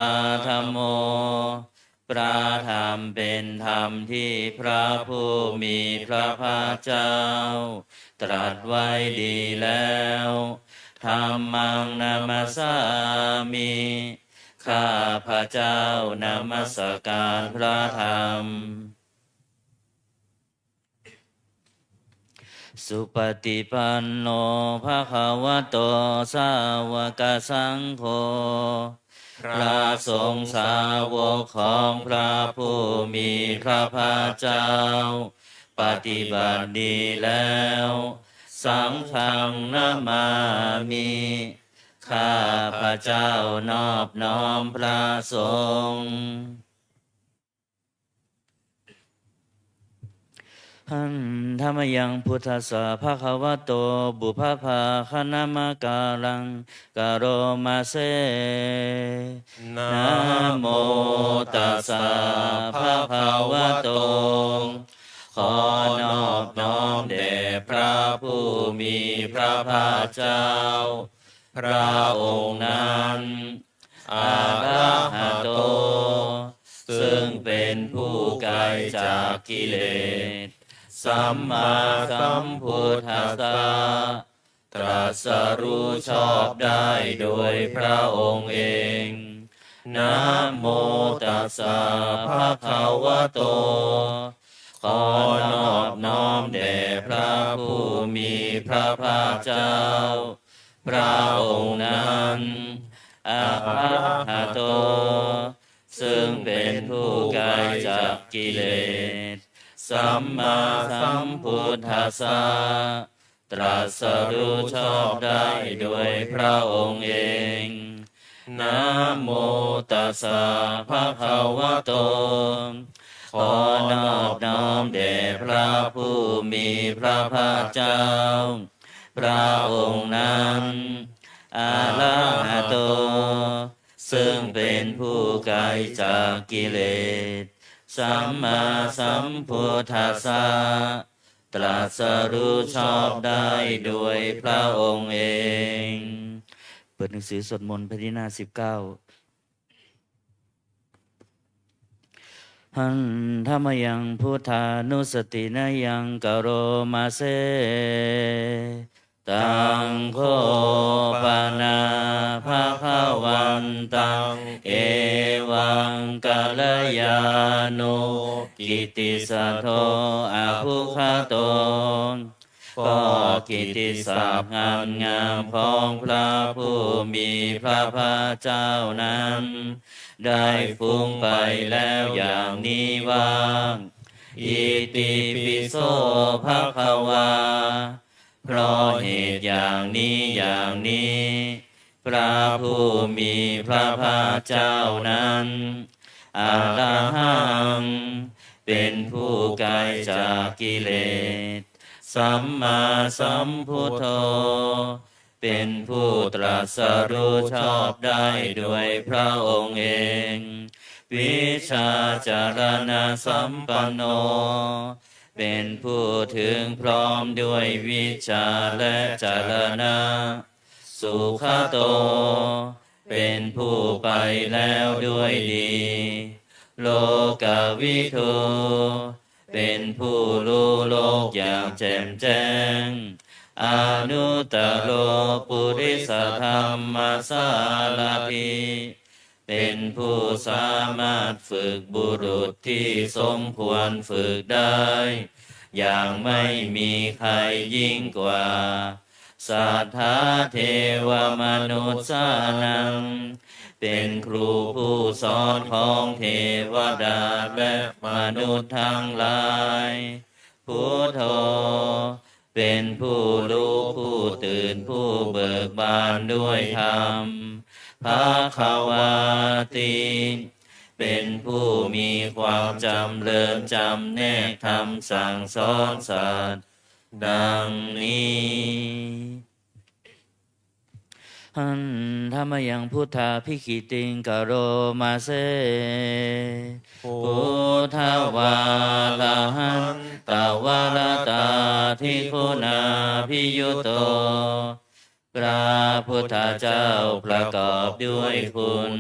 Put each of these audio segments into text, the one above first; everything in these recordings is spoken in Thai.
ธัมโมพระธรรมเป็นธรรมที่พระผู้มีพระภาคเจ้าตรัสไว้ดีแล้วธัมมังนามัสสามิข้าพระเจ้านมัสการพระธรรมสุปฏิปันโนภะคะวะโตสาวกสังโฆพระสงฆ์สาวกของพระผู้มีพระภาคเจ้าปฏิบัติดีแล้วสังฆังนามามิข้าพระเจ้านอบน้อมพระสงฆ์หันธรรมยังพุทธัสสะภะคะวะโตบุพภาคณามการังกโรมาเซนะโมตัสสะภะคะวะโตขอนอบน้อมแด่พระผู้มีพระภาคเจ้าพระองค์นั้นอะระหะโตซึ่งเป็นผู้ไกลจากกิเลสสัมมาสัมพุทธัสสะตรัสรู้ชอบได้โดยพระองค์เองนะโมตัสสะภะคะวะโตขอนอบน้อมแด่พระผู้มีพระภาคเจ้าพระองค์นั้นอะระหะโตซึ่งเป็นผู้ไกลจากกิเลสสัมมาสัมพุทธัสสะตรัสรู้ชอบได้โดยพระองค์เองนะโมตัสสะภะคะวะโตขอนอบน้อมแด่พระผู้มีพระภาคเจ้าพระองค์นั้นอะระหะโตซึ่งเป็นผู้ไกลจากกิเลสสัมมาสัมพุทธัสสะตรัสรู้ชอบได้โดยพระองค์เองเปิดหนังสือสวดมนต์แผ่นที่หน้า19หันธรรมยังพุทธานุสตินะยังกโรมาเซตังโฆปนาภะคะวันตังเอวังกัลยาโนกิตติสัทโธอะภุคโตก็กิตติศักดิ์งามของพระผู้มีพระภาคเจ้านั้นได้ฟุ้งไปแล้วอย่างนี้ว่าอิติปิโสภะคะวาเพราะเหตุอย่างนี้พระผู้มีพระภาคเจ้านั้นอะระหังเป็นผู้ไกลจากกิเลสสัมมาสัมพุทโธเป็นผู้ตรัสรู้ชอบได้ด้วยพระองค์เองวิชาจารณะสัมปันโนเป็นผู้ถึงพร้อมด้วยวิชาและจารณะสุขโตเป็นผู้ไปแล้วด้วยดีโลกวิทูเป็นผู้รู้โลกอย่างแจ่มแจ้งอนุตตโรปุริสธรรมสารถิเป็นผู้สามารถฝึกบุรุษที่สมควรฝึกได้อย่างไม่มีใครยิ่งกว่าสัทธาเทวมนุษย์สานังเป็นครูผู้สอนของเทวดาและมนุษย์ทั้งหลายพุทโธเป็นผู้รู้ผู้ตื่นผู้เบิกบานด้วยธรรมภคะวาติเป็นผู้มีความจำเริญจำแนกธรรมสั่งสอนสัตว์ดังนี้หันธรรมยังพุทธาภิกขิติงกโรมาเซพุทธวาลาหันตาวาลตาทิคุณาภิยุโตพระพุทธเจ้าประกอบด้วยคุณ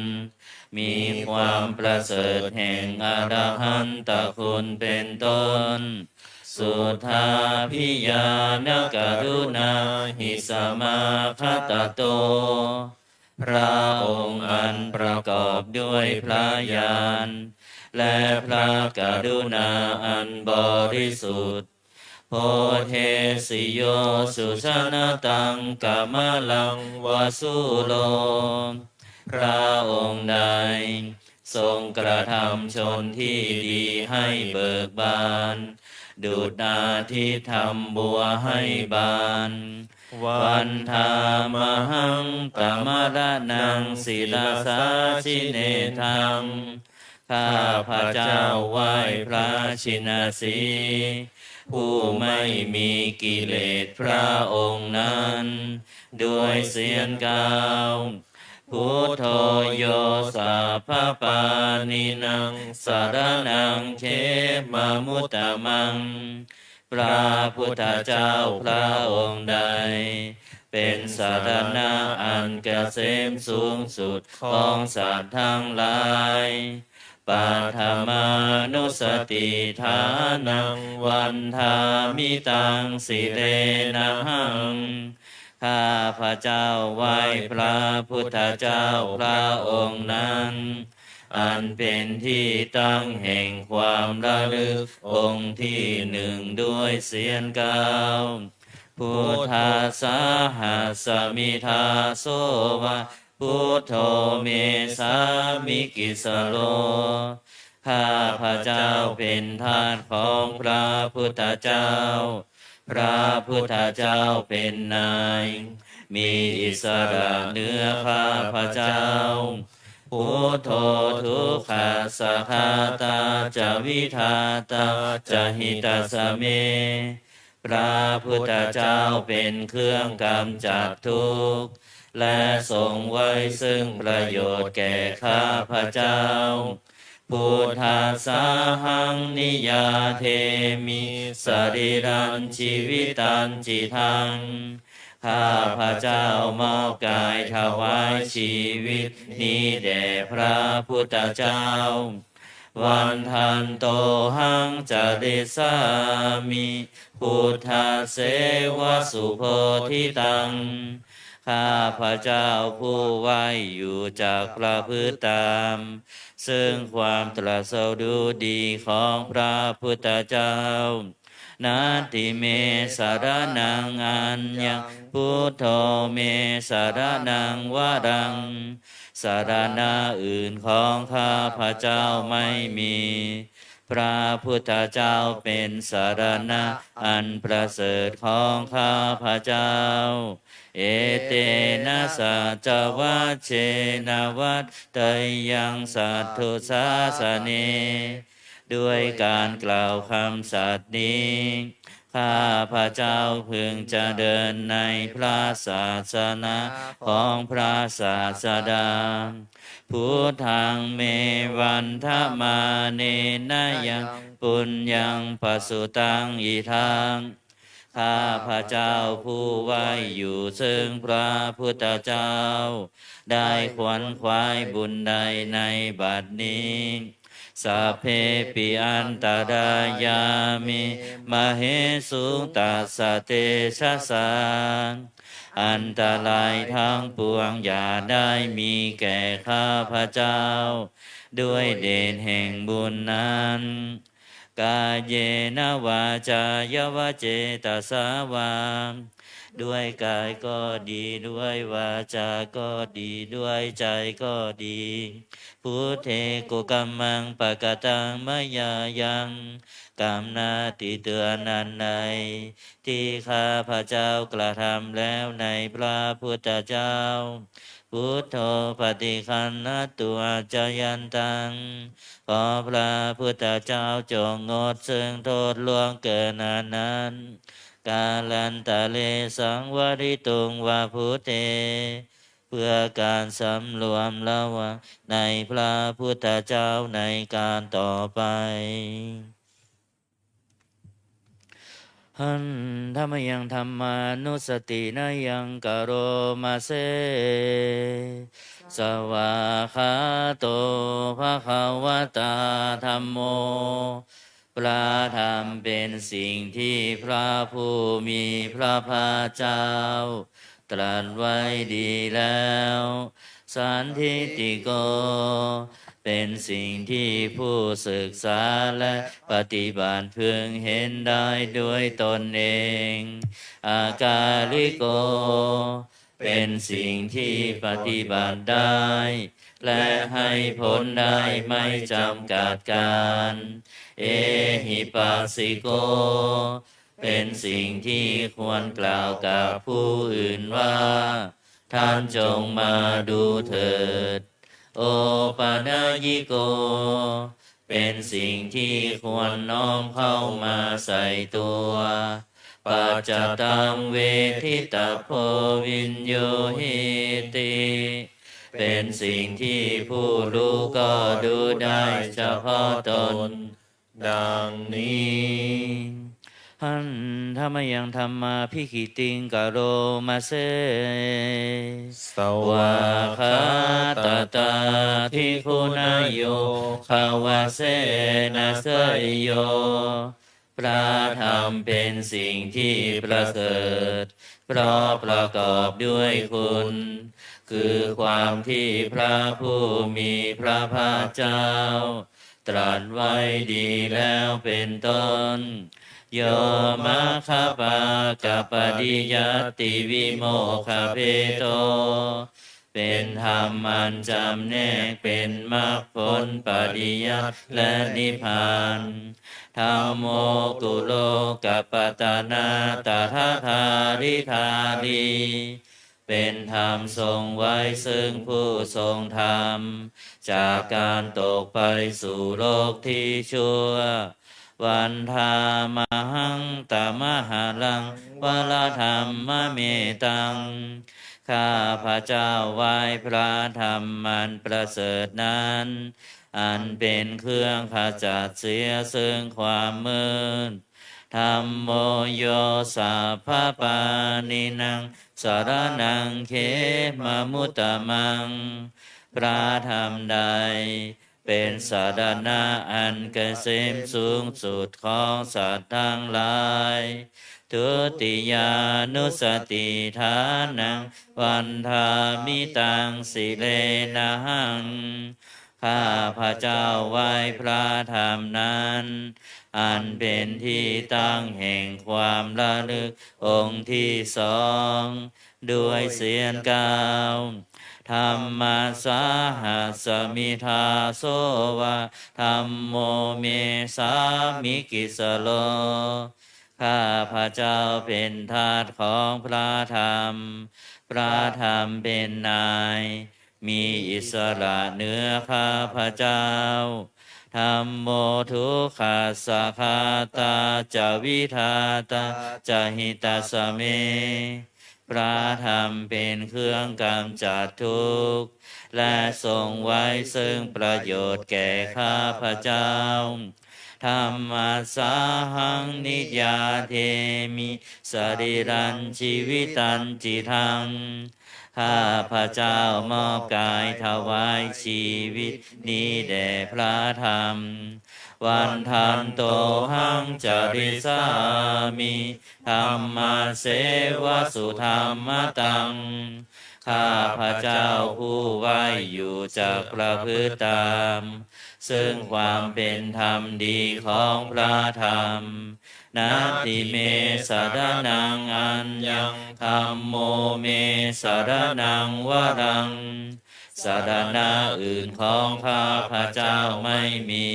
มีความประเสริฐแห่งอรหันตคุณเป็นต้นสุทาพิยานกรุณาหิสมาคตโตพระองค์อันประกอบด้วยพระญาณและพระกรุณาอันบริสุทธิ์โพเทสิโยสุชนะตังกัมลังวสุโลพระองค์ใดทรงกระทำชนที่ดีให้เบิกบานดุจอาทิตย์ทำบัวให้บานวันธามหังปะมะระนังศิลาสาชิเนธังข้าพระเจ้าไหว้พระชินสีผู้ไม่มีกิเลสพระองค์นั้นด้วยเสียงกล่าวพุทโธโยสัพพปานินังสารนังเขมมุตตมังพระพุทธเจ้าพระองค์ใดเป็นสารณะอันเกษมสูงสุดของสัตว์ทั้งหลายปัทมานุสติฐานังวันธามิตังสิเรนะหังข้าพระเจ้าไหว้พระพุทธเจ้าพระองค์นั้นอันเป็นที่ตั้งแห่งความระลึกองค์ที่หนึ่งด้วยเสียงกล่าวพุทธาสาหัสมิทาโสวะพุทโธเมสามิกิสโลข้าพระเจ้าเป็นทาสของพระพุทธเจ้าพระพุทธเจ้าเป็นนายมีอิสระเหนือข้าพระเจ้าพุทโธทุกขาสัคาตาจะวิทาตาจะหิตาสเมพระพุทธเจ้าเป็นเครื่องกำจัดทุกข์และทรงไว้ซึ่งประโยชน์แก่ข้าพระเจ้าพุทธาสาหังนิยาเทมิสรีรันชีวิตันจิทังข้าพระเจ้ามอบกายถวายชีวิตนี้แด่พระพุทธเจ้าวันทันโตหังจริสามิพุทธาเสวสุโพธิตังข้าพระเจ้าผู้ไหวอยู่จากประพฤติตามซึ่งความตรัสรู้ดีของพระพุทธเจ้านาติเมสารนังอัญญังพุทโธเมสารนังวรังสารณะอื่นของข้าพระเจ้าไม่มีพระพุทธเจ้าเป็นสารณะอันประเสริฐของข้าพระเจ้าเอเตนะสัจวัชเชนะวัตเตยังสัทธุสาสเนด้วยการกล่าวคำสัตย์นี้ข้าพระเจ้าพึงจะเดินในพระศาสนาของพระศาสดาพุทธังเมวันทมาเนนะยังปุญญังปสุตังอิทังข้าพระเจ้าผู้ไหวอยู่ซึ่งพระพุทธเจ้าได้ขวนขวายบุญใดในบัดนี้สัพเพปิอันตรายามิมเหสุตัสสะเตชะสังอันตรายทั้งปวงอย่าได้มีแก่ข้าพระเจ้าด้วยเดชแห่งบุญนั้นกายเยนะวาจายวเจตสาวาด้วยกายก็ดีด้วยวาจาก็ดีด้วยใจก็ดีพุทเทกุกัมมังปะกตังมยายังกรรมนาติเตือนนันใดที่ข้าพระเจ้ากระทำแล้วในพระพุทธเจ้าพุทโธปฏิคันนตัวจยันตังขอพระพุทธเจ้าจงงดซึ่งโทษล่วงเกินนั้นกาลันตะเลสังวริตุงวาพุทเทเพื่อการสำรวมระวังในพระพุทธเจ้าในการต่อไป หันธรรมยังธรรมานุสตินายังกโรมาเซสวาคาโตภะคะวะตาธัมโมพระธรรมเป็นสิ่งที่พระผู้มีพระภาคเจ้าตรัสไว้ดีแล้วสันทิฏฐิโกเป็นสิ่งที่ผู้ศึกษาและปฏิบัติพึงเห็นได้ด้วยตนเองอากาลิโกเป็นสิ่งที่ปฏิบัติได้และให้ผลได้ไม่จำกัดการเอหิปัสสิโกเป็นสิ่งที่ควรกล่าวกับผู้อื่นว่าท่านจงมาดูเถิดโอปานายิโกเป็นสิ่งที่ควรน้อมเข้ามาใส่ตัวปัจจตังเวทิตาโพวินโยหิติเป็นสิ่งที่ผู้รู้ก็ดูได้เฉพาะตนดังนี้หันธรรมยังธรรมาภิคิติงกโรมาเซสวาคาตตาภิกขุนายโยภาวะเสนะเสยโยพระธรรมเป็นสิ่งที่ประเสริฐเพราะประกอบด้วยคุณคือความที่พระผู้มีพระภาคเจ้าตรัสไว้ดีแล้วเป็นต้นโยมะคปากปฏิยัตติวิโมคขเพโตเป็นธรรมอันจำแนกเป็นมรรคผลปฏิยัติและนิพพานธัมโมกุโลกัปปตานาตถาธาริธารีเป็นธรรมทรงไว้ซึ่งผู้ทรงธรรมจากการตกไปสู่โลกที่ชั่ววันธามหังตมหาลังวลธรรมเมตังข้าพระเจ้าไหว้พระธรรมมันประเสริฐนั้นอันเป็นเครื่องขจัดเสียซึ่งความมืดธัมโมโยสัพพปานินังสรณังเขมมุตตมังพระธรรมใดเป็นสรณะอันเกษมสูงสุดของสัตว์ทั้งหลายทุติยานุสติฐานังวันธามิตังสิเลนะหังข้าพระเจ้าไหว้พระธรรมนั้นอันเป็นที่ตั้งแห่งความระลึกองค์ที่สองด้วยเสียงกล่าวธรรมสาหัสมิทาโสวะธัมโมเมสามิกิสโลข้าพระเจ้าเป็นทาสของพระธรรมพระธรรมเป็นนายมีอิสระเหนือข้าพระเจ้าธัมโมทุกขัสสะคาตาจาวิทาตาจาหิตาสเมพระธรรมเป็นเครื่องกำจัดทุกข์และทรงไว้ซึ่งประโยชน์แก่ข้าพระเจ้าธัมมัสสาหังนิยาเทมิสรีรันชีวิตันจิทังข้าพระเจ้ามอบกายถวายชีวิตนี้แด่พระธรรมวันทันโตหังจริสามิธัมมาเสวสุธรรมตังข้าพระเจ้าผู้ไหวอยู่จากประพฤติตามซึ่งความเป็นธรรมดีของพระธรรมนาติเมสารนังอัญญังธัมโมเมสารนังวรังสารณะอื่นของข้าพระเจ้าไม่มี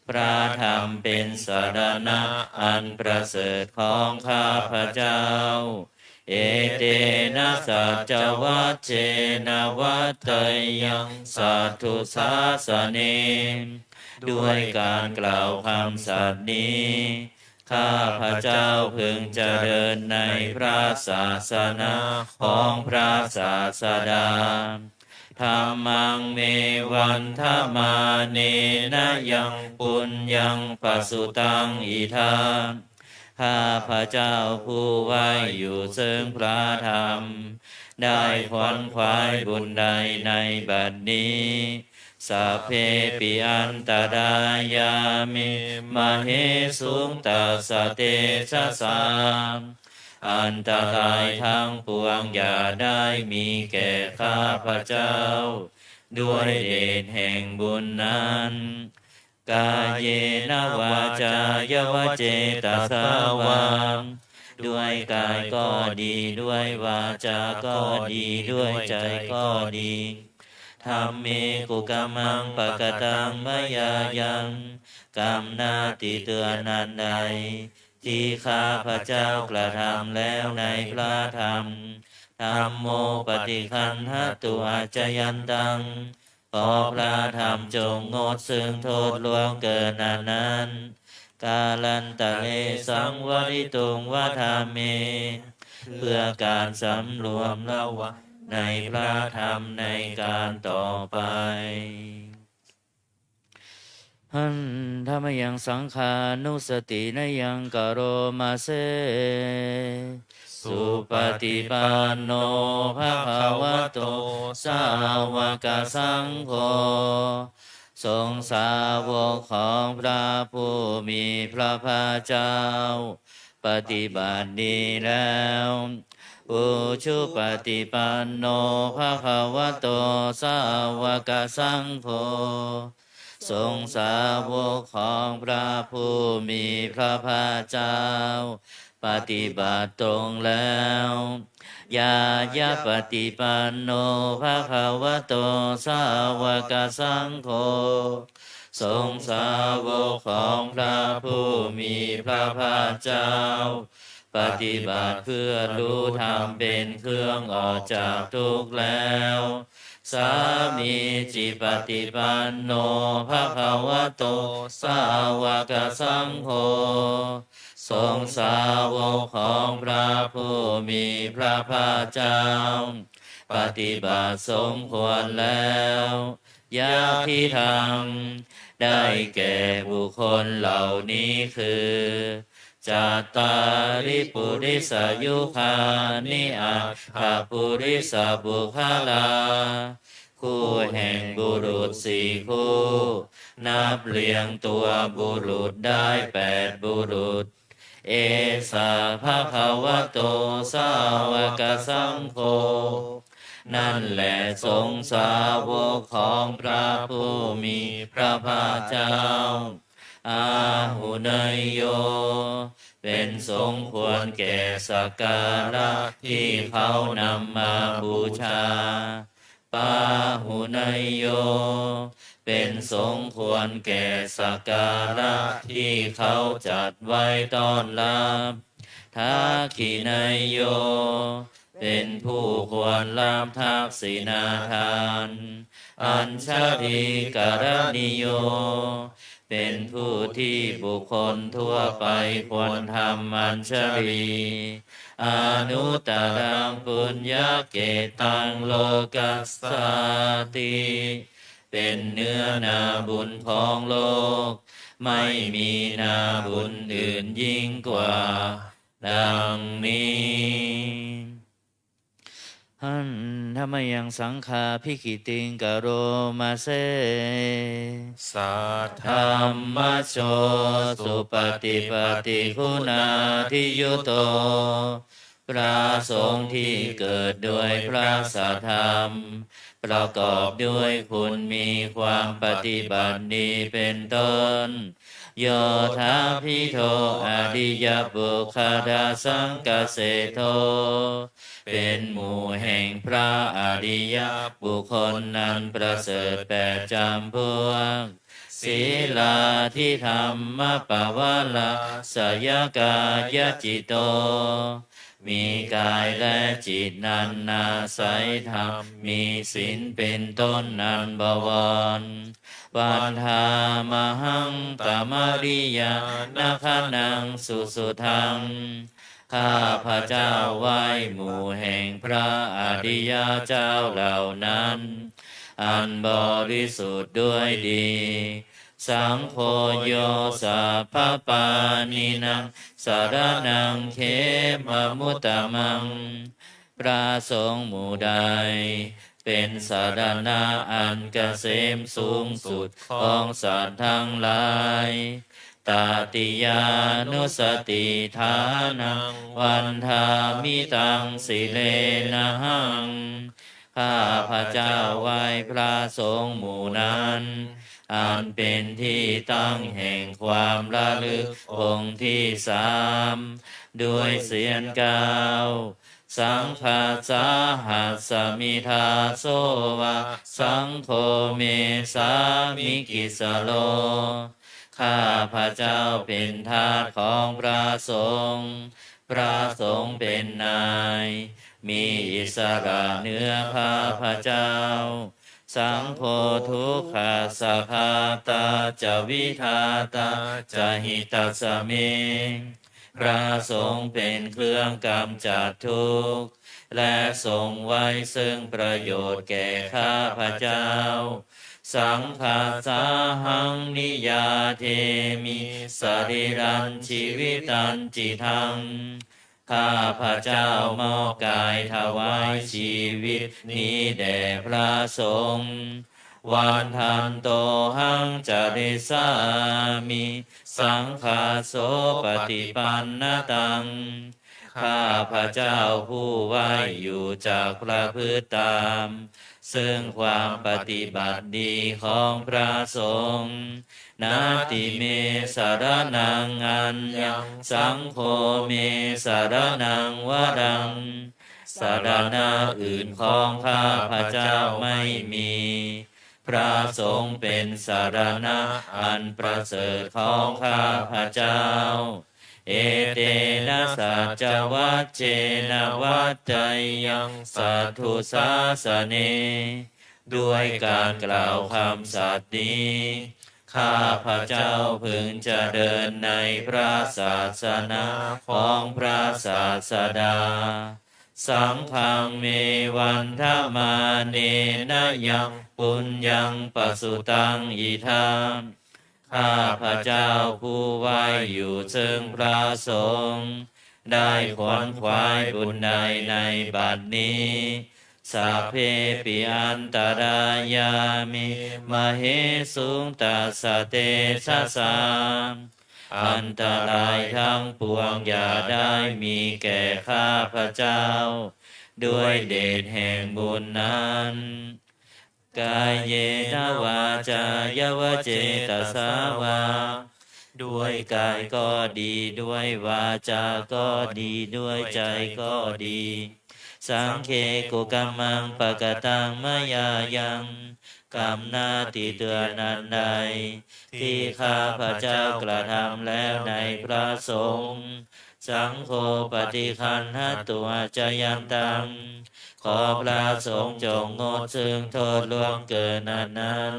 พระธรรมเป็นสารณะอันประเสริฐของข้าพระเจ้าเอเตนะสัจจวัชเชนะวัตเตยังสัตถุสาสเนด้วยการกล่าวคำสัตย์นี้ข้าพระเจ้าพึงเจริญในพระศาสนาของพระศาสดาธัมมังเมวันธมาเนนะยังปุญญังปสุตังอิทา ข้าพระเจ้าผู้ไว้อยู่ซึ่งพระธรรมได้ขวนขวายบุญใดในบัดนี้สัพเพปิอันตรายามิมเหสุงตัสสะเตชะสามอันตรายทั้งปวงอย่าได้มีแก่ข้าพระเจ้าด้วยเดชแห่งบุญนั้นกายเยนะวาจายวเจตสาวาด้วยกายก็ดีด้วยวาจาก็ดีด้วยใจก็ดีธรรมเมกุกรรมังปะกตังมยายังกรรมนาติเตือนนันใดที่ข้าพระเจ้ากระทำแล้วในพระธรรมธัมโมปฏิคันหตุอาจยันตังขอพระธรรมจงงดซึ่งโทษล่วงเกินนั้นกาลันตะเลสังวริตุงวธรรมเมเพื่อการสำรวมระวังในพระธรรมในการต่อไปหันธรรมยังสังขานุสตินยังกโรมาเสสุปฏิปันโนภะคะวะโตสาวกสังโฆทรงสาวกของพระผู้มีพระภาคเจ้าปฏิบัติดีแล้วอุชุปฏิปันโนภะคะวะโตสาวกสังโฆทรงสาวกของพระผู้มีพระภาคเจ้าปฏิบัติตรงแล้วยายะปฏิปันโนภะคะวะโตสาวกสังโฆทรงสาวกของพระผู้มีพระภาคเจ้าปฏิบัติเพื่อรู้ธรรมเป็นเครื่องออกจากทุกข์แล้วสามีจิปฏิปันโนภะคะวะโตสาวกสังโฆทรงสาวกของพระผู้มีพระภาคเจ้าปฏิบัติสมควรแล้วญาติธรรมได้แก่บุคคลเหล่านี้คือจัตตาริปุริสยุคานิอัคขปุริสบุคลาคู่แห่งบุรุษสี่คู่นับเรียงตัวบุรุษได้8บุรุษเอสาภะคะวะโตสาวกสังโฆนั่นแหละสงฆ์สาวกของพระผู้มีพระภาคเจ้าอาหุเนยโยเป็นสมควรแก่สักการะที่เขานำมาบูชาปาหุเนยโยเป็นสมควรแก่สักการะที่เขาจัดไว้ต้อนรับทักขิเนยโยเป็นผู้ควรรับทักษิณาทานอัญชลีกรณิโยเป็นผู้ที่บุคคลทั่วไปควรทำอัญชลีอนุตตรังปุญญเกตังโลกัสสติเป็นเนื้อนาบุญของโลกไม่มีนาบุญอื่นยิ่งกว่าดังนี้หันธรรมยังสังฆาภิกิติงกโรมาเสสัทธรรมโชสุปฏิปฏิคุณาทิยุโตพระสงฆ์ที่เกิดด้วยพระสัทธรรมประกอบด้วยคุณมีความปฏิบัติดีเป็นต้นโยธาภิโทอริยบุคคลสังกเสโทเป็นหมู่แห่งพระอริยบุคคลนั้นประเสริฐ8จำพวกศีลาทิธรรมปวาลาสยกายจิตโตมีกายและจิตนั้นอาศัยธรรมมีศีลเป็นต้นนันบวรวันธามหังตมริยานาคนังสุสุทังข้าพระเจ้าไหว้หมู่แห่งพระอริยเจ้าเหล่านั้นอันบริสุทธิ์ด้วยดี สังโฆโยสัพพปานินังสารนังเขมมุตตมังพระสงฆ์หมู่ใดเป็นสารณะอันเกษมสูงสุดของสัตว์ทั้งหลายตาติยานุสติฐานังวันทามิตังสิเลนะหังข้าพระเจ้าไหว้พระสงฆ์หมู่นั้นอันเป็นที่ตั้งแห่งความระลึกองค์ที่สามด้วยเสียงกล่าวสังฆาสาหัสสมิทาโสวะสังโฆเมสามิกิสโลข้าพระเจ้าเป็นทาสของพระสงฆ์พระสงฆ์เป็นนายมีอิสระเหนือข้าพระเจ้าสังโฆทุกขาสัคาตาจะวิทาตาจะหิตัสสเมพระสงฆ์เป็นเครื่องกำจัดทุกข์และทรงไว้ซึ่งประโยชน์แก่ข้าพเจ้าสังฆาสาหังนิยาเทมิสรีรันชีวิตันจิทังข้าพระเจ้ามอบกายถวายชีวิตนี้แด่พระสงฆ์วันทันโตหังจริสามิสังฆาโสปฏิปันนตังข้าพระเจ้าผู้ไหวอยู่จากประพฤติตามซึ่งความปฏิบัติดีของพระสงฆ์นาติเมสารนังอัญญังสังโฆเมสารนังวรังสารณะอื่นของข้าพระเจ้าไม่มีพระสงฆ์เป็นสารณะอันประเสริฐของข้าพระเจ้าเอเตนะสัจวัชเชนะวัจจยังสัทธุสาสเนด้วยการกล่าวคำสัตย์นี้ข้าพระเจ้าพึงจะเดินในพระศาสนาของพระศาสดาสังฆังเมวันทมาเนนะยังปุญญังปสุตังอิทามข้าพระเจ้าผู้ไหวอยู่ซึ่งพระสงฆ์ได้ขวนขวายบุญใดในบัดนี้สัพเพปิอันตรายามิมเหสุงตัสสะเตชะสามอันตรายทั้งปวงอย่าได้มีแก่ข้าพระเจ้าด้วยเดชแห่งบุญนั้นกายเยนะวาจายวเจตสาวาด้วยกายก็ดีด้วยวาจาก็ดีด้วยใจก็ดีสังเคกุกัมมังปะกตังมยายังกรรมหน้าที่เตือนนันใดที่ข้าพระเจ้ากระทำแล้วในพระสงฆ์สังโฆปฏิคันหตัวจยันตังขอพระสงฆ์จงงดซึ่งโทษล่วงเกินนั้น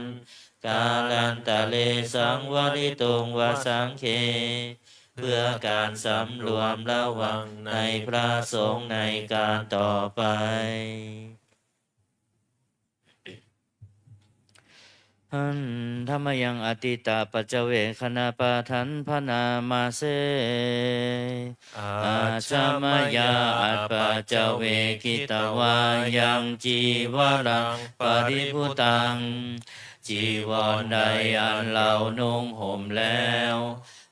กาลันตะเลสังวริตุงวสังเคเพื่อการสำรวมระวังในพระสงฆ์ในการต่อไปหันธรรมยังอติตาปัจเจเวคณาปาทันพนามาเสอาชามยาอัปปัจเจเวกิตวายังจีวรังปริพุตังจีวรใดอันเรานุ่งห่มแล้ว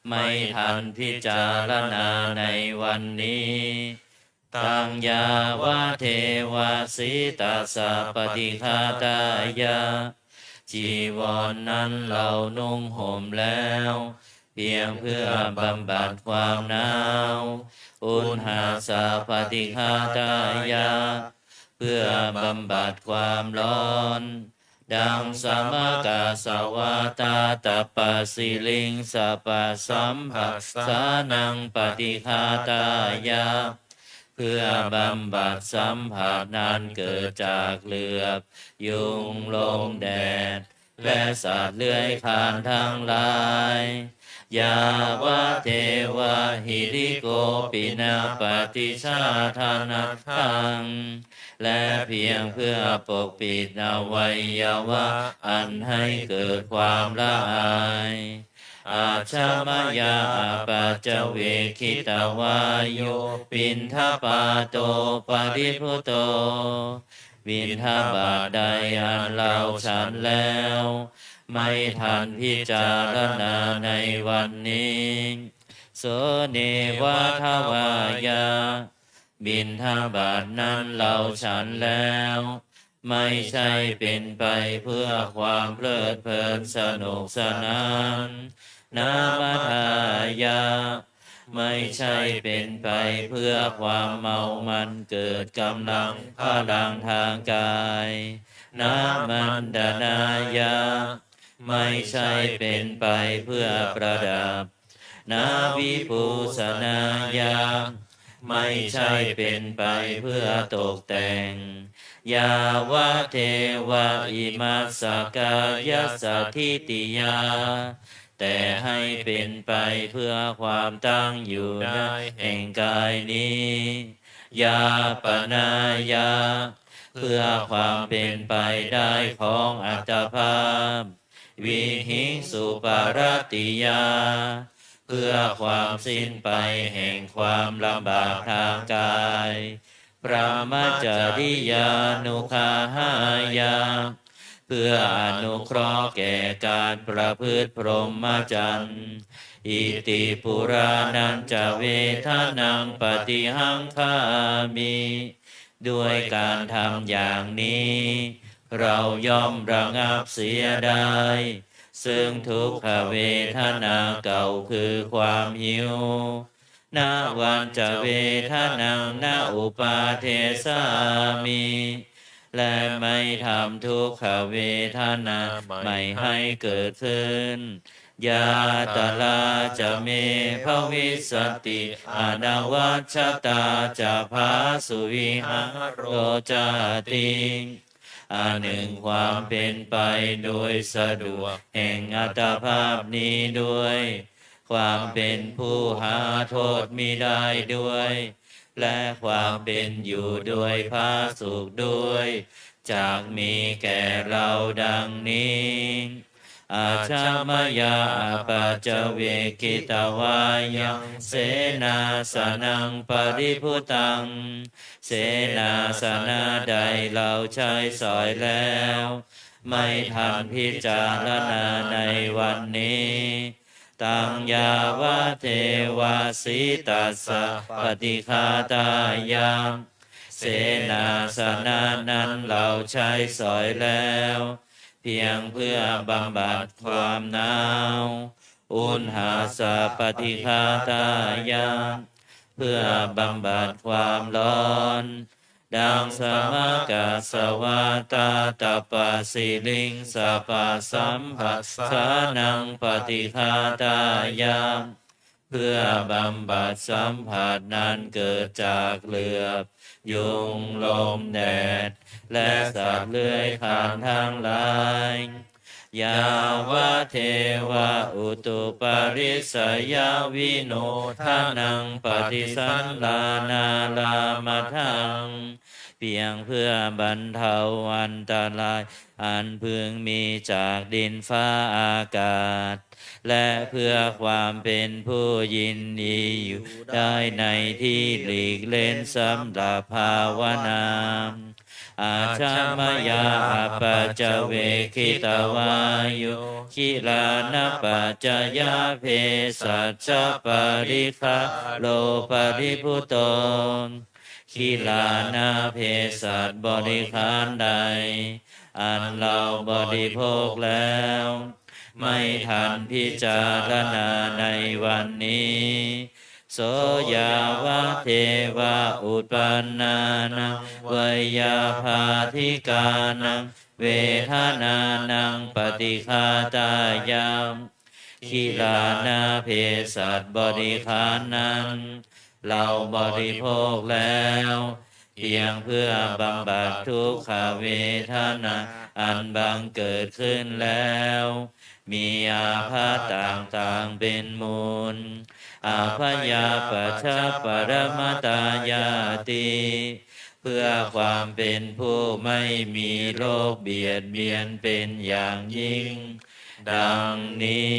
ไม่ทันพิจารณาในวันนี้ตังยาวะเทวาสิตัสสะปฏิฆาตายาจีวรนั้นเรานุ่งห่มแล้วเพียงเพื่อบำบัดความหนาวอุณหาสาปฏิฆาตายาเพื่อบำบัดความร้อนดังสมกาสวาตาตปะสิลิงสปะสัมภัสสานังปฏิฆาตายาเพื่อบำบัดสัมผัสนั้นเกิดจากเหลือบยุงลมแดดและสัตว์เลื้อยคลานทั้งหลาย ยาวะเทวะหิริโกปินาปฏิชาทานัตถังและเพียงเพื่อปกปิดอวัยวะอันให้เกิดความละอายอาชามายาปัจจเวคิตวายโยปินทปาโตปริพุโตบิณฑบาตใดอันเราฉันแล้วไม่ทันพิจารณาในวันนี้โสเนวะทวายาบิณฑบาตนั้นเราฉันแล้วไม่ใช่เป็นไปเพื่อความเพลิดเพลินสนุกสนานนามัทายาไม่ใช่เป็นไปเพื่อความเมามันเกิดกำลังพลังทางกายนามันดานายาไม่ใช่เป็นไปเพื่อประดับนาวิภูสนายาไม่ใช่เป็นไปเพื่อตกแต่งยาวะเทวะอิมัสสกายสัทธิติยาแต่ให้เป็นไปเพื่อความตั้งอยู่ได้แห่งกายนี้ยาปนายาเพื่อความเป็นไปได้ของอัตภาพวิหิงสุปารติยาเพื่อความสิ้นไปแห่งความลำบากทางกายพระมัจจริยานุคาหายาเพื่ออนุเคราะห์แก่การประพฤติพรหมจรรย์อิติปุรานันจะเวทนังปฏิหังคามิด้วยการทำอย่างนี้เราย่อมระงับเสียได้ซึ่งทุกขเวทนาเก่าคือความหิวนาวันจะเวทนังนาอุปาเทสามิและไม่ทำทุกขเวทนาไม่ให้เกิดขึ้นยาตลาจะเมภวิสติอนวัชชตาจะภาสุวิหารโรจาติอันหนึ่งความเป็นไปโดยสะดวกแห่งอัตภาพนี้ด้วยความเป็นผู้หาโทษมิได้ด้วยและความเป็นอยู่ด้วยพาสุขด้วยจากมีแก่เราดังนี้อาชามายาปัจจเวกิตวายังเสนาสนังปริพุตังเสนาสนะใดเราใช้สอยแล้วไม่ทันพิจารณาในวันนี้ตังยาวะเทวาสิตัสสะปฏิฆาตายามเสนาสนะนั้นเราใช้สอยแล้วเพียงเพื่อบำบัดความหนาวอุณหาสะปฏิฆาตายามเพื่อบำบัดความร้อนดังสมกะสวาตาตปะสิลิงสปะสัมภัสสานังปฏิฆาตายามเพื่อบำบัดสัมผัสนั้นเกิดจากเหลือบยุงลมแดดและสัตว์เลื้อยคลานทั้งหลายยาวะเทวะอุตุปาริสยาวิโนทานังปฏิสันลานาลามะทังเพียงเพื่อบรรเทาอันตรายอันพึงมีจากดินฟ้าอากาศและเพื่อความเป็นผู้ยินดีอยู่ได้ในที่หลีกเล่นสำหรับภาวนาอาชามายาปัจจเวคิตวายุคิลานะปัจจยาเพสัจจปริฆาโลปริพุโตคิลานะเพสัจบริขารใดอันเราบริโภคแล้วไม่ทันพิจารณาในวันนี้โสยาวะเทวะอุปปันนานังวยาภาธิกานังเวทนานังปฏิฆาตายามคิลานาเพสัตบริขารนั้นเราบริโภคแล้วเพียงเพื่อบำบัดทุกขเวทนาอันบังเกิดขึ้นแล้ว มีอาพาธต่างๆเป็นมูลอาพยาปัชชะปรมาตายาติเพื่อความเป็นผู้ไม่มีโรคเบียดเบียนเป็นอย่างยิ่งดังนี้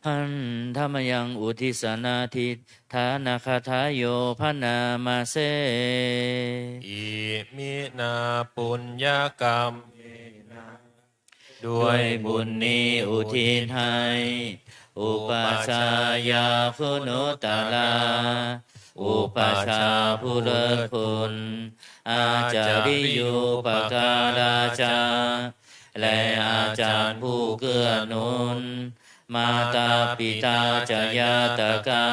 หันธรรมยังอุทิสนาทิฐานาคาทายโยพนามาเซ อิมินาปุญญกรรมด้วยบุญนี้อุทิศให้อุปชายาคุณุตลาอุปชาผู้เลิศคุณอาจาริยุปการาจาและอาจารย์ผู้เกื้อหนุนมาตาปิตาจายาตกา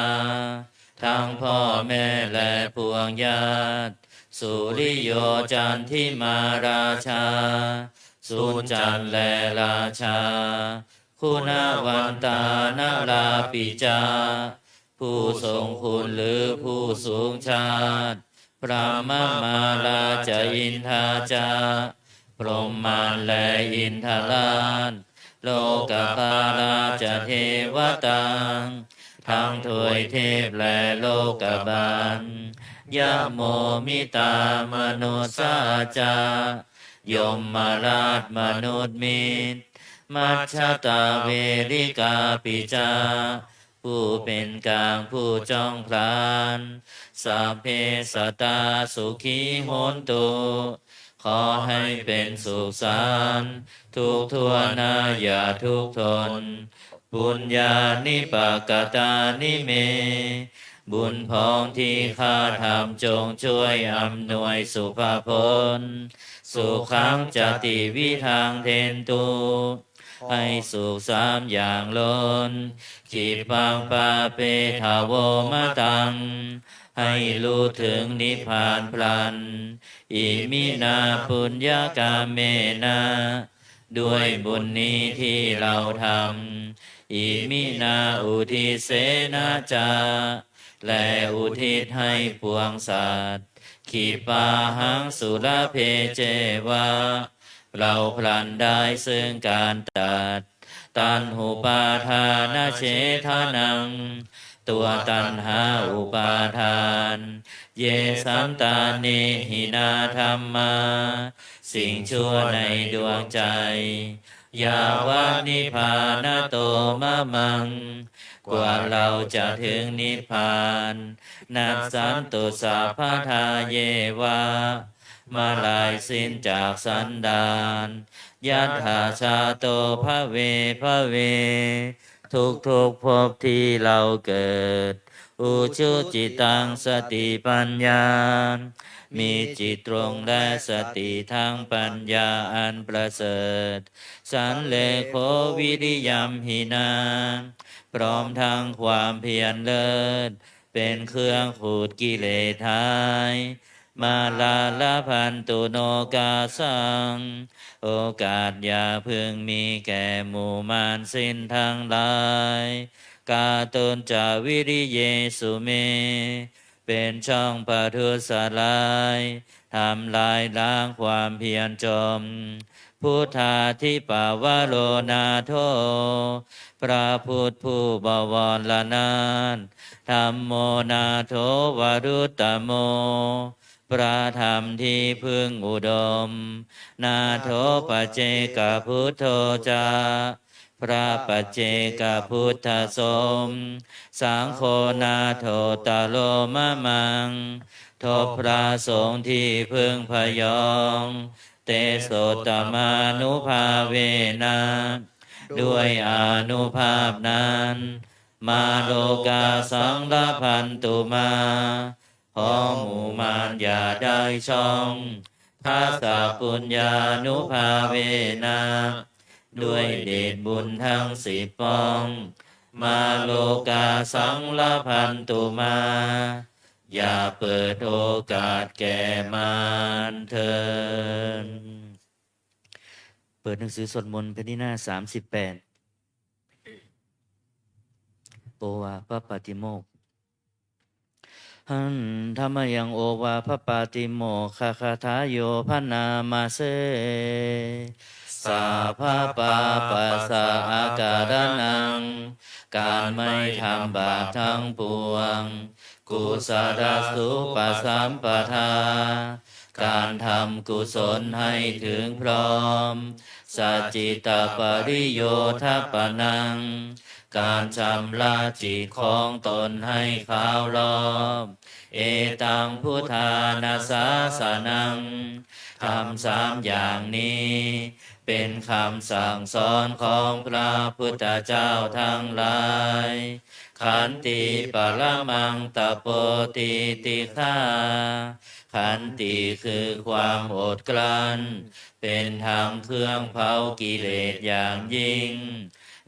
ทั้งพ่อแม่และพวงญาติสุริโยจันทิมาราชาสุนจันทร์และราชาคุณวันตานาราปิจาผู้ทรงคุณหรือผู้สูงชาติพระมมาลาจะอินทาจาพรหมานและอินทราชโลกปาราจะเทวตังทั้งถวยเทพและโลกบาลยะโมมิตามนุสาจายมมาราชมนุษย์มิตรมัชฌตาเวริกาปิจาผู้เป็นกลางผู้จ้องพลานสัพเพสัตตาสุขีโหนตุขอให้เป็นสุขสันต์ทุกทั่วหน้าอย่าทุกข์ทนบุญญาณิปกตานิเมบุญพองที่ข้าทำจงช่วยอำนวยสุภาพลสุขังจติวิทังเทนตุให้สุขสามอย่างล้นจิตปังปาเปทาโวมะตังให้รู้ถึงนิพพานพลันอิมินาปุญญากาเมนะด้วยบุญนี้ที่เราทำอิมินาอุทิเสนาจาและอุทิศให้ปวงสัตว์ขีปาหังสุรเพเจวาเราพลันได้ซึ่งการตัดตันหุปาทานาเฉทานังตัวตันหาอุปาทานเยสันตานิหินาธรรมาสิ่งชั่วในดวงใจยาวานิพพานโตมะมังกว่าเราจะถึงนิพพานนัสสันตุสัพพทาเยวามาลายสิ้นจากสันดานยัตถาชาโตภเวภเวทุกภพที่เราเกิดอุชุจิตังสติปัญญามีจิตตรงและสติทางปัญญาอันประเสริฐสันเลโควิริยัมหินาพร้อมทั้งความเพียรเลิศเป็นเครื่องขูดกิเลสหายมาลาลพันตุโนกาสังโอกาสอย่าพึงมีแก่หมู่มารสิ้นทั้งหลายกาตนจาวิริเยสุเมเป็นช่องปทุสลายทำลายล้างความเพียรจมพุทธาธิปาวโรนาโทพระพุทธผู้บวรนานธัมโมนาโทวรุตตโมพระธรรมที่พึ่งอุดมนาโถปเจกพุทโธจาพระปัจเจกพุทธสมสังโฆนาโถตโลมะมังทบพระสงฆ์ที่พึ่งพยองเตโสตมานุภาเวนะด้วยอานุภาพนั้นมาโลกาสังลพันตุมาขอหมู่มารอย่าได้ช่องภาษาปุญญานุภาเวนะด้วยเดชบุญทั้งสิบปองมาโลกาสังลพันตุมาอย่าเปิดโอกาสแก่มารเถิดเปิดหนังสือสวดมนต์แผ่นที่หน้า38โอวาทปปาติโมกข์ หันธรรมยังโอวาพปาติโมกขคาทายโยพนามาเสสาภาปาปัสสะอาการนังการไม่ทำบาปทั้งปวงกุศลสุปสัมปทาการทำกุศลให้ถึงพร้อมสัจจิตปริโยทปนังการชำระจิตของตนให้ขาวรอบเอตังพุทธานาสาสนังทำสามอย่างนี้เป็นคำสั่งสอนของพระพุทธเจ้าทั้งหลายขันติปรมังตโปติติฆาขันติคือความอดกลั้นเป็นทางเครื่องเผากิเลสอย่างยิ่ง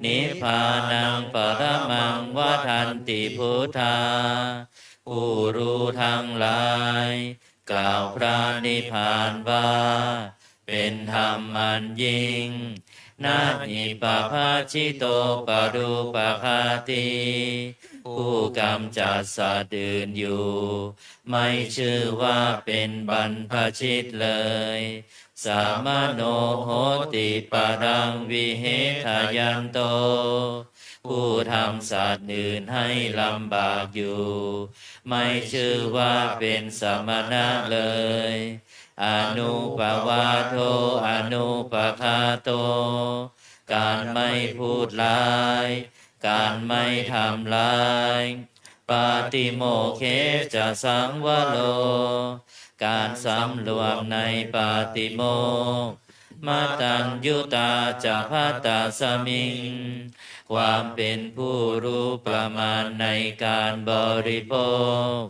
นิพพานังปรมังวทันติพุทธาผู้รู้ทั้งหลายกล่าวพระนิพพานว่าเป็นธรรมอันยิ่งนาหิปภาชิโตปรูปคาติผู้กำจัดสัตว์อื่นอยู่ไม่ชื่อว่าเป็นบรรพชิตเลยสามโนโหติปรังวิเหทายันโตผู้ทำสัตว์อื่นให้ลำบากอยู่ไม่ชื่อว่าเป็นสมณะเลยอนุปวาโทอนุปคาโตการไม่พูดร้ายการไม่ทำร้ายปาติโมกเขจะสังวโรการสำรวมในปาติโมกข์มาตัญยุตาจะพัตตาสมิงความเป็นผู้รู้ประมาณในการบริโภค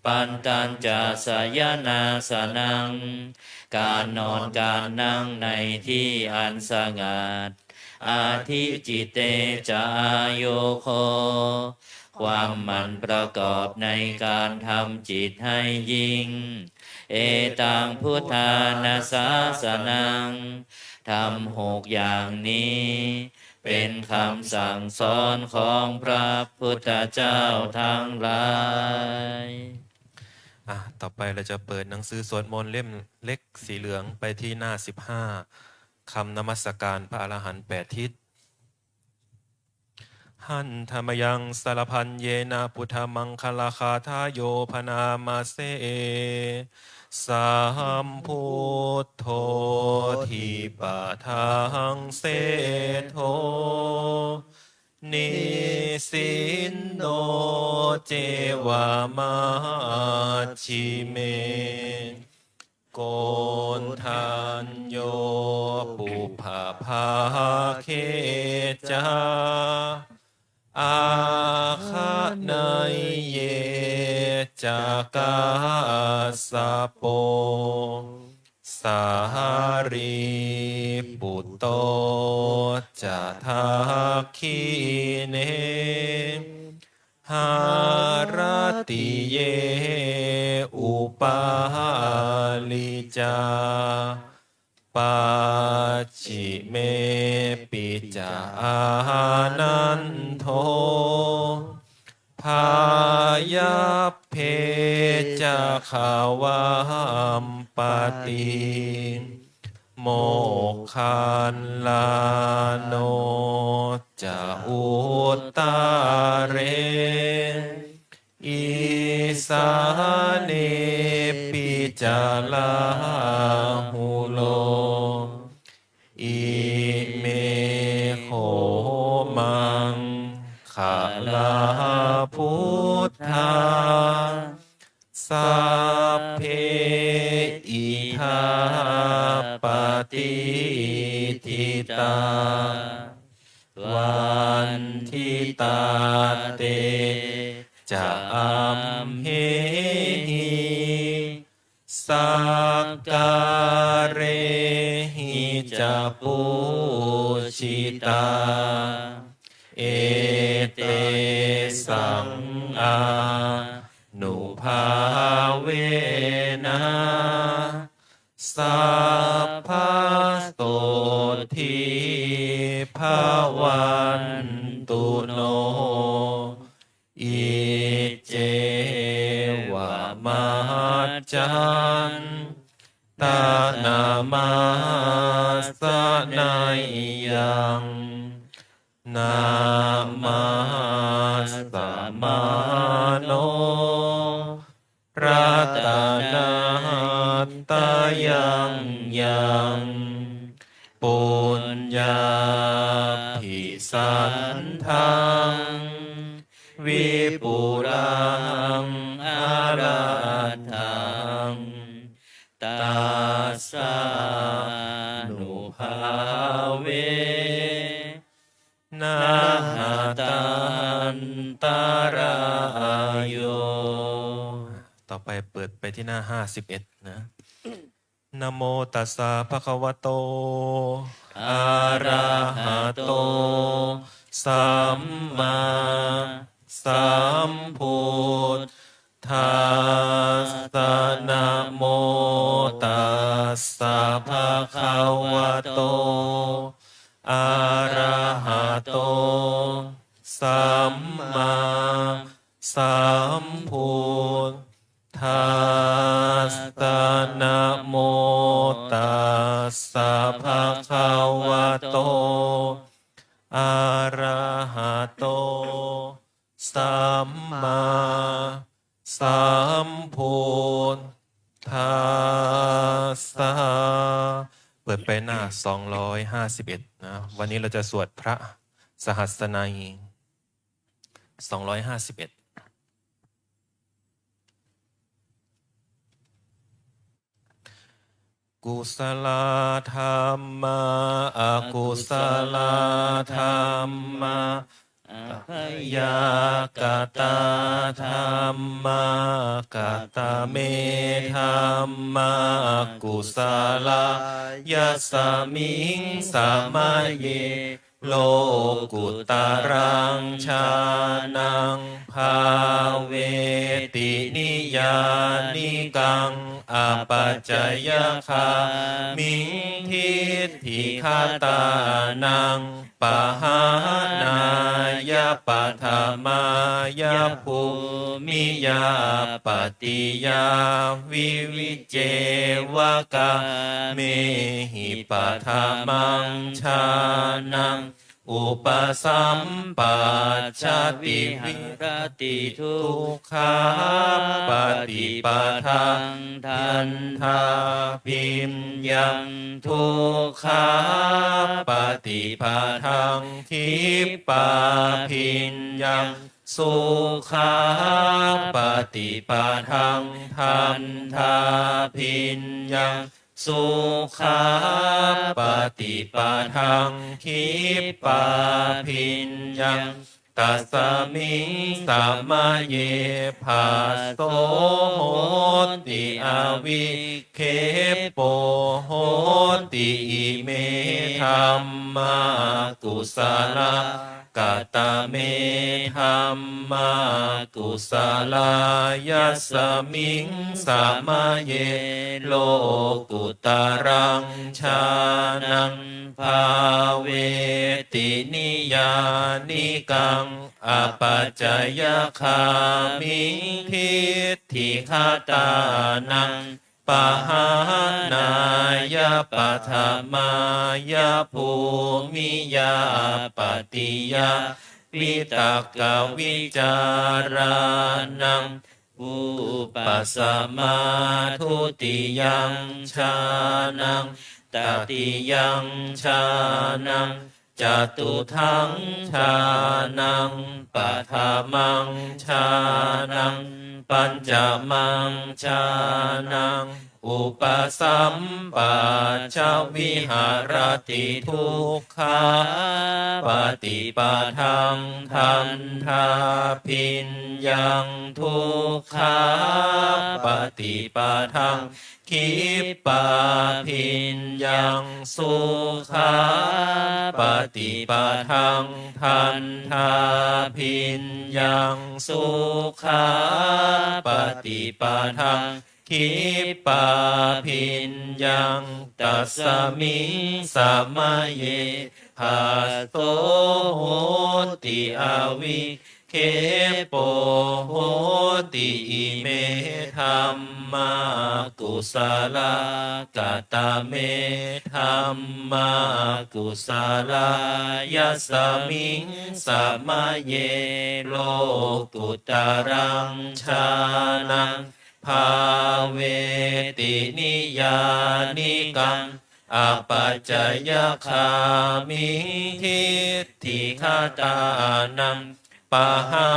ปันตัญจะสยนาสนังการนอนการนั่งในที่อันสงัดอาทิจิตเตจะอาโยโคความหมั่นประกอบในการทำจิตให้ยิ่งเอตังพุทธานาสาสนังทำ6อย่างนี้เป็นคำสั่งสอนของพระพุทธเจ้าทั้งหลายต่อไปเราจะเปิดหนังสือสวดมนต์เล่มเล็กสีเหลืองไปที่หน้า15คำนมัสการพระอรหันต์8ทิศหันธรรมยังสารพันเยนะพุทธมังคลาคาทาโยพนามาเสสัมพุทโธทิปะทังเสโธนิสินโนเจวามาชิเมโกนทันโยปุภาภาเคจาอาคานายเยจากาสะโปสารีปุตโตจะทักขีเนหารติเยอุปาลิจาปัจฉิเมปิจานันโทพายาเพจาขาวามปติโมกขันลาโนจะอุตตาเรอิสาเนปิจาลาหุโลอิเมโหมังขาลาพุทธาสัพเพอิทาปฏิทิตาวันทิตาเตจะอัมเหหิสักการเรหิจะปุชิตาเอเตสังอานุภาเวนะสัพพะโสทิภาวันตุโนอิเจวะ จันตานามาสนายังนามาสมาโนรัตนาตายังยังปุญญาภิสันทังวิปุรังอาราธังตาสานุภาเวนะหะตันตารายโยต่อไปเปิดไปที่หน้า51นะนะโมตัสสะภะคะวะโตอะระหะโตสัมมาสัมพุทธัสสะนะโมตัสสะภะคะวะโตอะระหะโตสัมมาสัมพุทธัสสะนะโมตัสสะภะคะวะโตอะระหะโตสัมมาสัมพุทธัสสะเปิดไปหน้า251นะวันนี้เราจะสวดพระสหัสนัย251กุศลธรรมะอกุศลธรรมะอภยากตาธรรมะกตเมธรรมะกุศลยัสสมิงสมัยเยโลกุตรังชานังภาเวตินิยานิกังอปัจจยคามิงทิฏฐิคาตานังปะหานายาปัฏมายาภูมิยาปฏิยาวิวิเจวกาเมหิปัฏมังชานังอุปสัมปัชชติวิรติทุกขาปฏิปทาทันทาพิมยังทุกขาปฏิปทังทิปปาพินยังสุขาปฏิปทังทันทาพินยังสุขาปฏิปทังคิปปาพินยังตัสสมิงสัมมาเยภาโสโหติอวิเคปโปโหติอิเมธัมมากุศลกตเมธัมมากุศลายัสสมิงสัมมาเยโลกุตรังชานังภาเวตินิยานิกังอปัจจยคามิงทิฏฐิคาตานังปะหานายาปัฏมายาภูมิยาปฏิยาวิตกวิจารานังอุปสัมมาทุติยังชานังตติยังชานังจตุทังชานังปัฏมังชานังปัญจมังชานังอุปสัมปัชชวิหารติทุกขาปฏิปทังทันทาพินยังทุกขาปฏิปทังคิปปาพินยังสุขาปฏิปทังทันทาพินยังสุขาปฏิปทังคิปปาพินยังตัสสมิงสัมมาเยภาโสโหติอวิเค โปโหติอิเมธัมมากุศลกตเมธัมมากุศลายสสมิงสมะเยโลกุตรังชานังภาเวตินิยานิกังอปัจจยคามิทิฏฐิคตานังปหา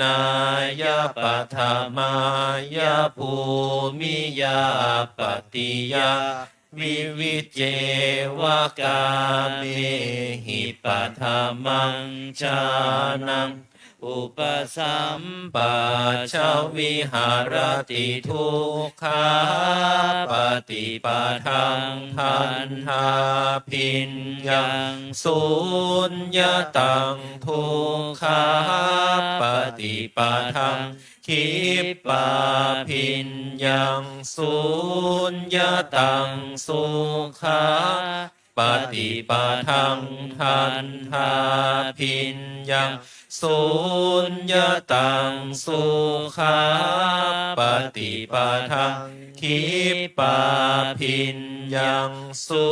นายปัทมายภูมิยาปฏิยาวิวิเจวกาเมหิปัทมังชานังอุปสัมปัชวิหารติทุกขาปฏิปทังทันทาพิญญังสุญญตังทุกขาปฏิปทังคิปาพิญญังสุญญตังสุขาปฏิปทังทันทาพิญญังสุญญตังสุขาปฏิปทังคิปาพิญญังสุ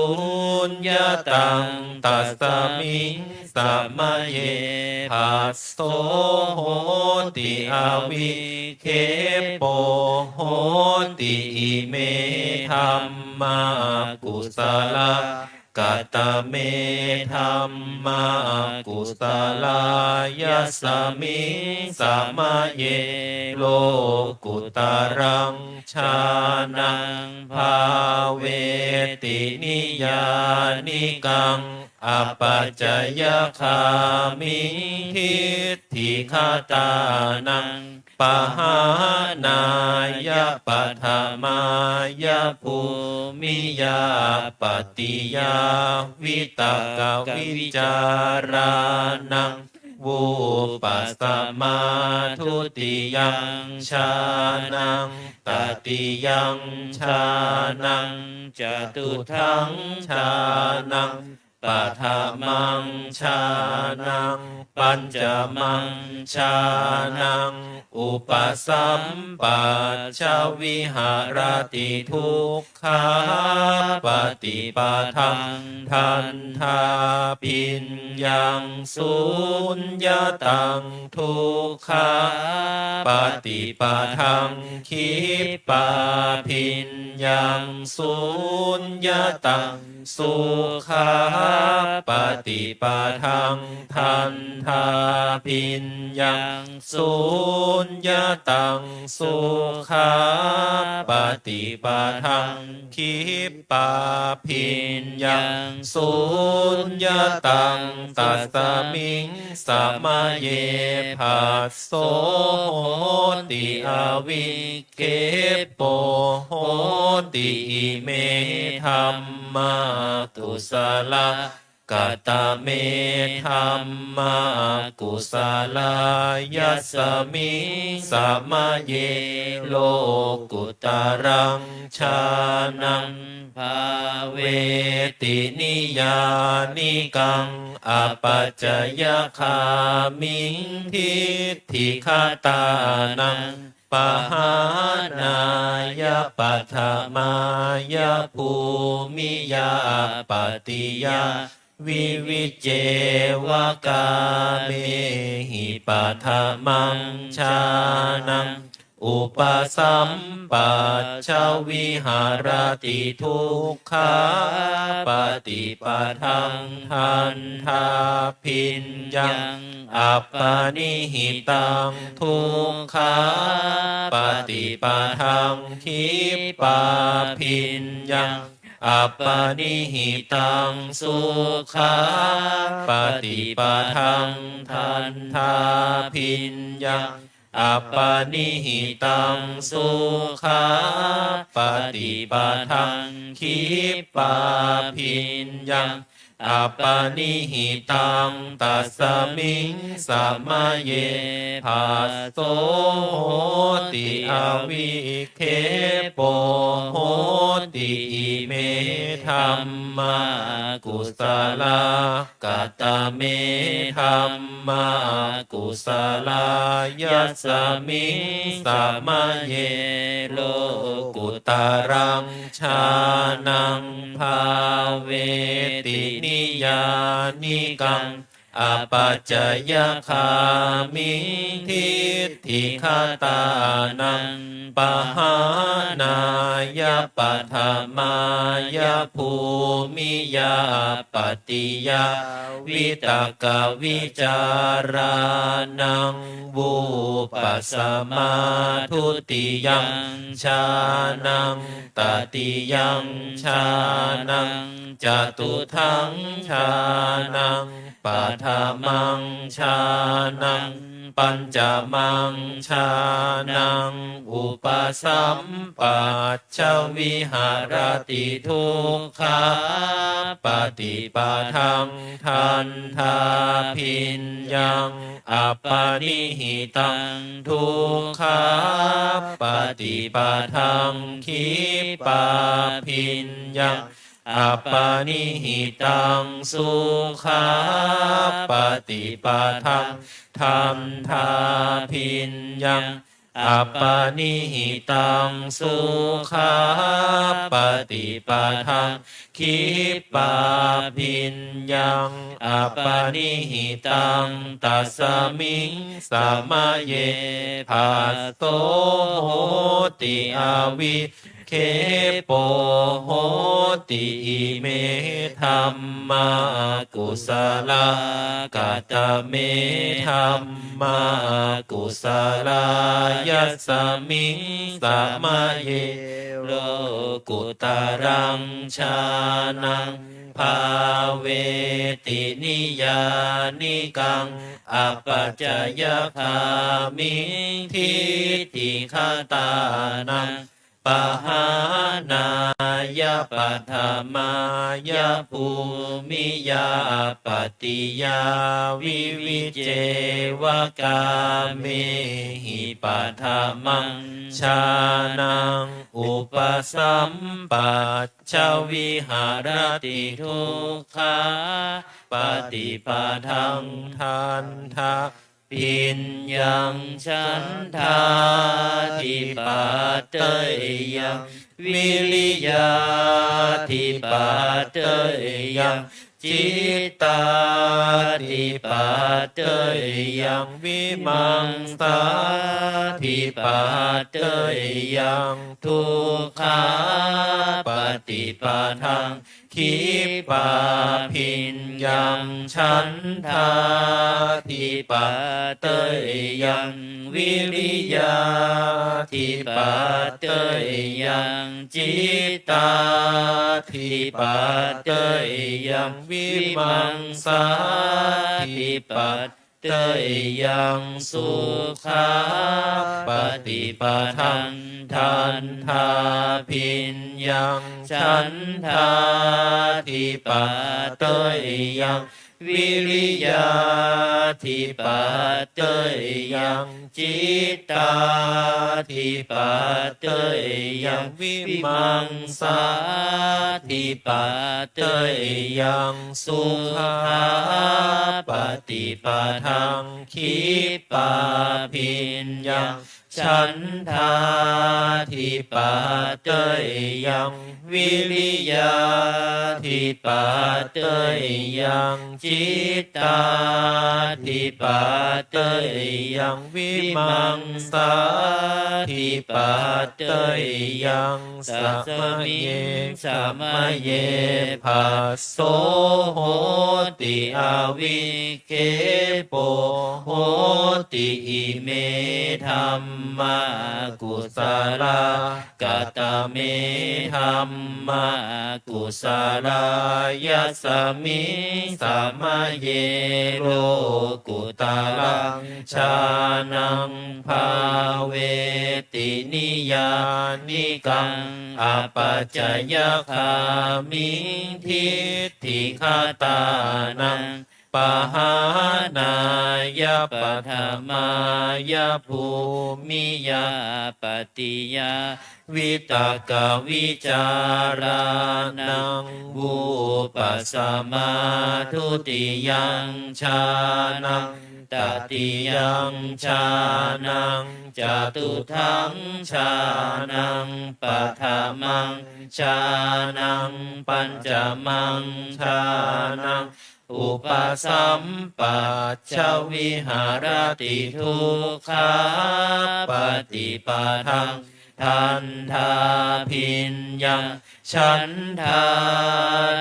ญญตังตัสสมิงสมะเยภัสโสโหติอวิเคโปโหติอิเมธัมมากุศลกตเมธัมมากุศลายสมิงสมะเยโลกุตรังชานังภาเวตินิยานิกังอปัจจยคามิทิฏฐิคตานังปหานายปัทมายภูมิยาปฏิยาวิตกวิจารานังวูปัสสมาทุติยังชานังตติยังชานังจตุทังชานังปัฏฐมังชานังปัญจมังชานังอุปสัมปัชชวิหารติทุกขาปฏิปทังทันทาพิญญังสุญญตังทุกขาปฏิปทังคิปาพิญญังสุญญตังสุขาปฏิปทังทันทาพิญญังสุญญตังสุขาปฏิปทังคิปาพิญญังสุญญตังตัสสมิงสมะเยภัสโสโหติอวิเคโปโหติอิเมธัมมากุศลกตเมธัมมากุศลายสมิงสมะเยโลกุตรังชานังภาเวตินิยานิกังอปัจจยคามิงทิฏฐิคตานังปหานายปัทมายภูมิยาปฏิยาวิวิเจวกาเมหิปัทมังชานังอุปสัมปัชชวิหารติทุกขาปฏิปทังทันทาพิญญังอัปปนิหิตังทุกขาปฏิปทังคิปาพิญญังอัปปนิหิตังสุขาปฏิปทังทันทาพิญญังอัปปนิหิตังสุขาปฏิปทังคิปาพิญญัง อัปปานิหิตังตัสมิงสัมมาเยภัสโสโหติอวิเคโปโหติอิเมธัมมากุสลากตเมธัมมากุสลายัสสมิงสัมมาเยโลกุตรังชานังภาเวตินิยานิกังอปัจจยคามิทิฏฐิคตานังปหานายปัฏฐมายภูมิยาปฏิยาวิตกวิจารานังวูปัสสมาทุติยังชานังตติยังชานังจตุทังชานังปัฏฐมังชานังปัญจมังชานังอุปสัมปัชชวิหารติทุกขาปฏิปทังทันทาพินยังอัปปานิหิตังทุกขาปฏิปทังคิปาพินยังอัปปานิหิตังสุขาปฏิปทังธัมทาพินยังอัปปานิหิตังสุขาปฏิปทังคิปาพินยังอัปปานิหิตังตัสมิงสัมมาเยภัสโสโหติอวิเคโปโหติอิเมธัมมากุสลากตเมธัมมากุสลายัสสมิงสัมมาเยโลกุตรังชานังภาเวตินิยานิกังอปัจจยคามิทิฏฐิคตานังปหานายปัฏฐมายภูมิยาปฏิยาวิวิเจวกาเมหิปัฏฐมังชานังอุปสัมปัชชวิหารติทุกขาปฏิปทังทันทาปิญญังฉันทาทิปัตเตยังวิริยาทิปัตเตยังจิตตาทิปัตเตยังวิมังสาทิปัตเตยังทุกขาปฏิปทังคิปาพิญญังฉันทาทิปัตเตยังวิริยาทิปัตเตยังจิตตาทิปัตเตยังวิมังสาทิปัตเตยังสุขาปฏิปทังทันทาพิญญังฉันทาทิปัตเตยังวิริยาทิปัตเตยังจิตตาทิปัตเตยังวิมังสาทิปัตเตยังสุขาปฏิปทังคิปาพิญญังฉันทาทิปัตเตยังวิริยาทิปัตเตยังจิตตาทิปัตเตยังวิมังสาทิปัตเตยังสัมมาเยสัมมาเยภัสโสโหติอวิเคโปโหติอิเมธัม มากุศลากตเมธัมมากุศลายาสมิสามาเยโลกุตรังชานังภาเวตินิยานิกังอปัจจยคามิทิฏฐิคตานังปหานายาปฐมายาภูมิยาปฏิยาวิตกวิจารานังวูปัสสมาทุติยังชานังตติยังชานังจตุทังชานังปัฏฐมังชานังปัญจมังชานังอุปสัมปัชชวิหารติทุกขาปฏิปทังทันทาพิญญังฉันทา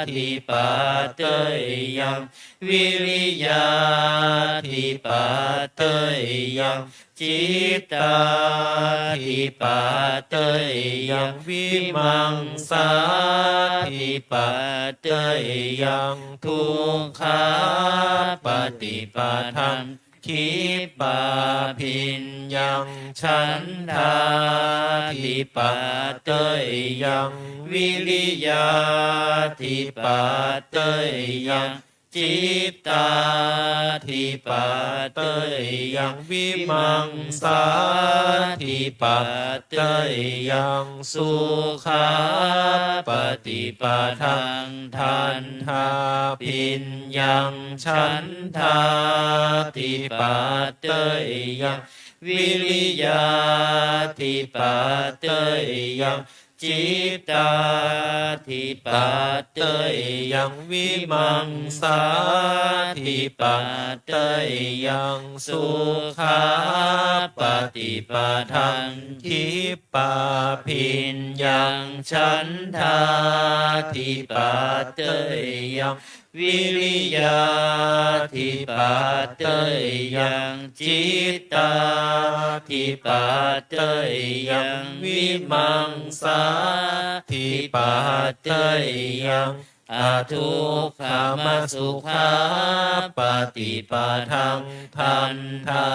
ทิปาเตยยังวิริยาทิปาเตยยังจิตตาทิปาเตยยังวิมังสาทิปาเตยยังทุกขาปฏิปทังคิปาพิญญังฉันทาทิปาเตยยังวิริยาทิปาเตยยังจิตตาทิปาเตยยังวิมังสาทิปาเตยยังสุขาปฏิปทังทันทาพิญญังฉันทาทิปาเตยยังวิริยาทิปาเตยยังจิตตาทิปาเตยยังวิมังสาทิปาเตยยังสุขาปฏิปทังคิปาพิญญังฉันทาทิปาเตยยังวิริยาทิปาเตยยังจิตตาทิปาเตยยังวิมังสาทิปาเตยยังอทุกขมสุขาปฏิปทังทันทา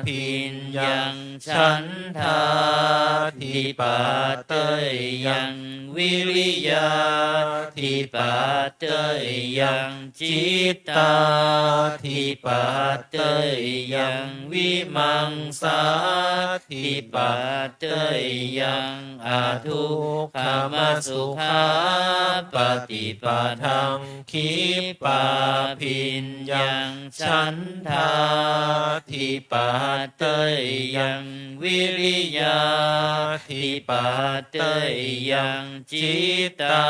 พิญญังฉันทาทิปาเตยยังวิริยาทิปาเตยยังจิตตาทิปาเตยยังวิมังสาทิปาเตยยังอทุกขมสุขาปฏิปทังคิปาพิญญังฉันทาทิปาเตยยังวิริยาทิปาเตยยังจิตตา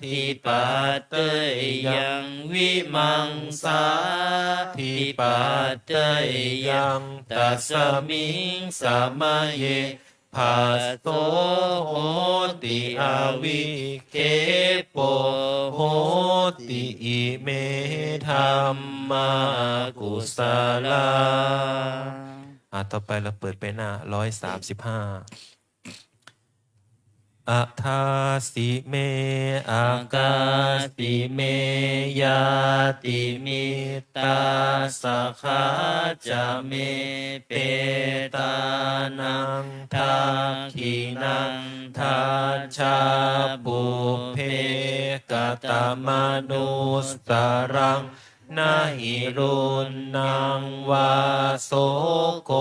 ทิปาเตยยังวิมังสาทิปาเตยยังตัสมิงสมัยเยภาโตโหติอาวิเคโปโหติอิเมธัมมากุศลาต่อไปเราเปิดไปหน้า135อัทาสิเมอากาสิเมยาติมิตาสขาจะเมเปตานังทักขินังทัชชาบุพเพกตมนุสสรังนาหิรุณนังวาโสโก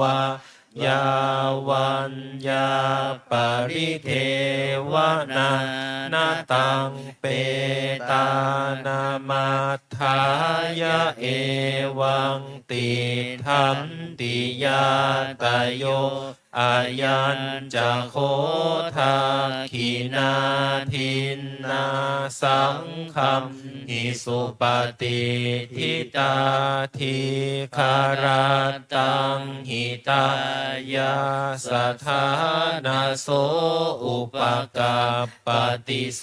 วายาวันยาปริเทวนานาตังเปตานามัฏฐายะเอวังติทันติยาตโย อายัญจะโคทาขีนาทินนาสังคัมหิสุปฏิทิตาทิคาราตังหิตายาสัทธานาโสอุปกัปปติโส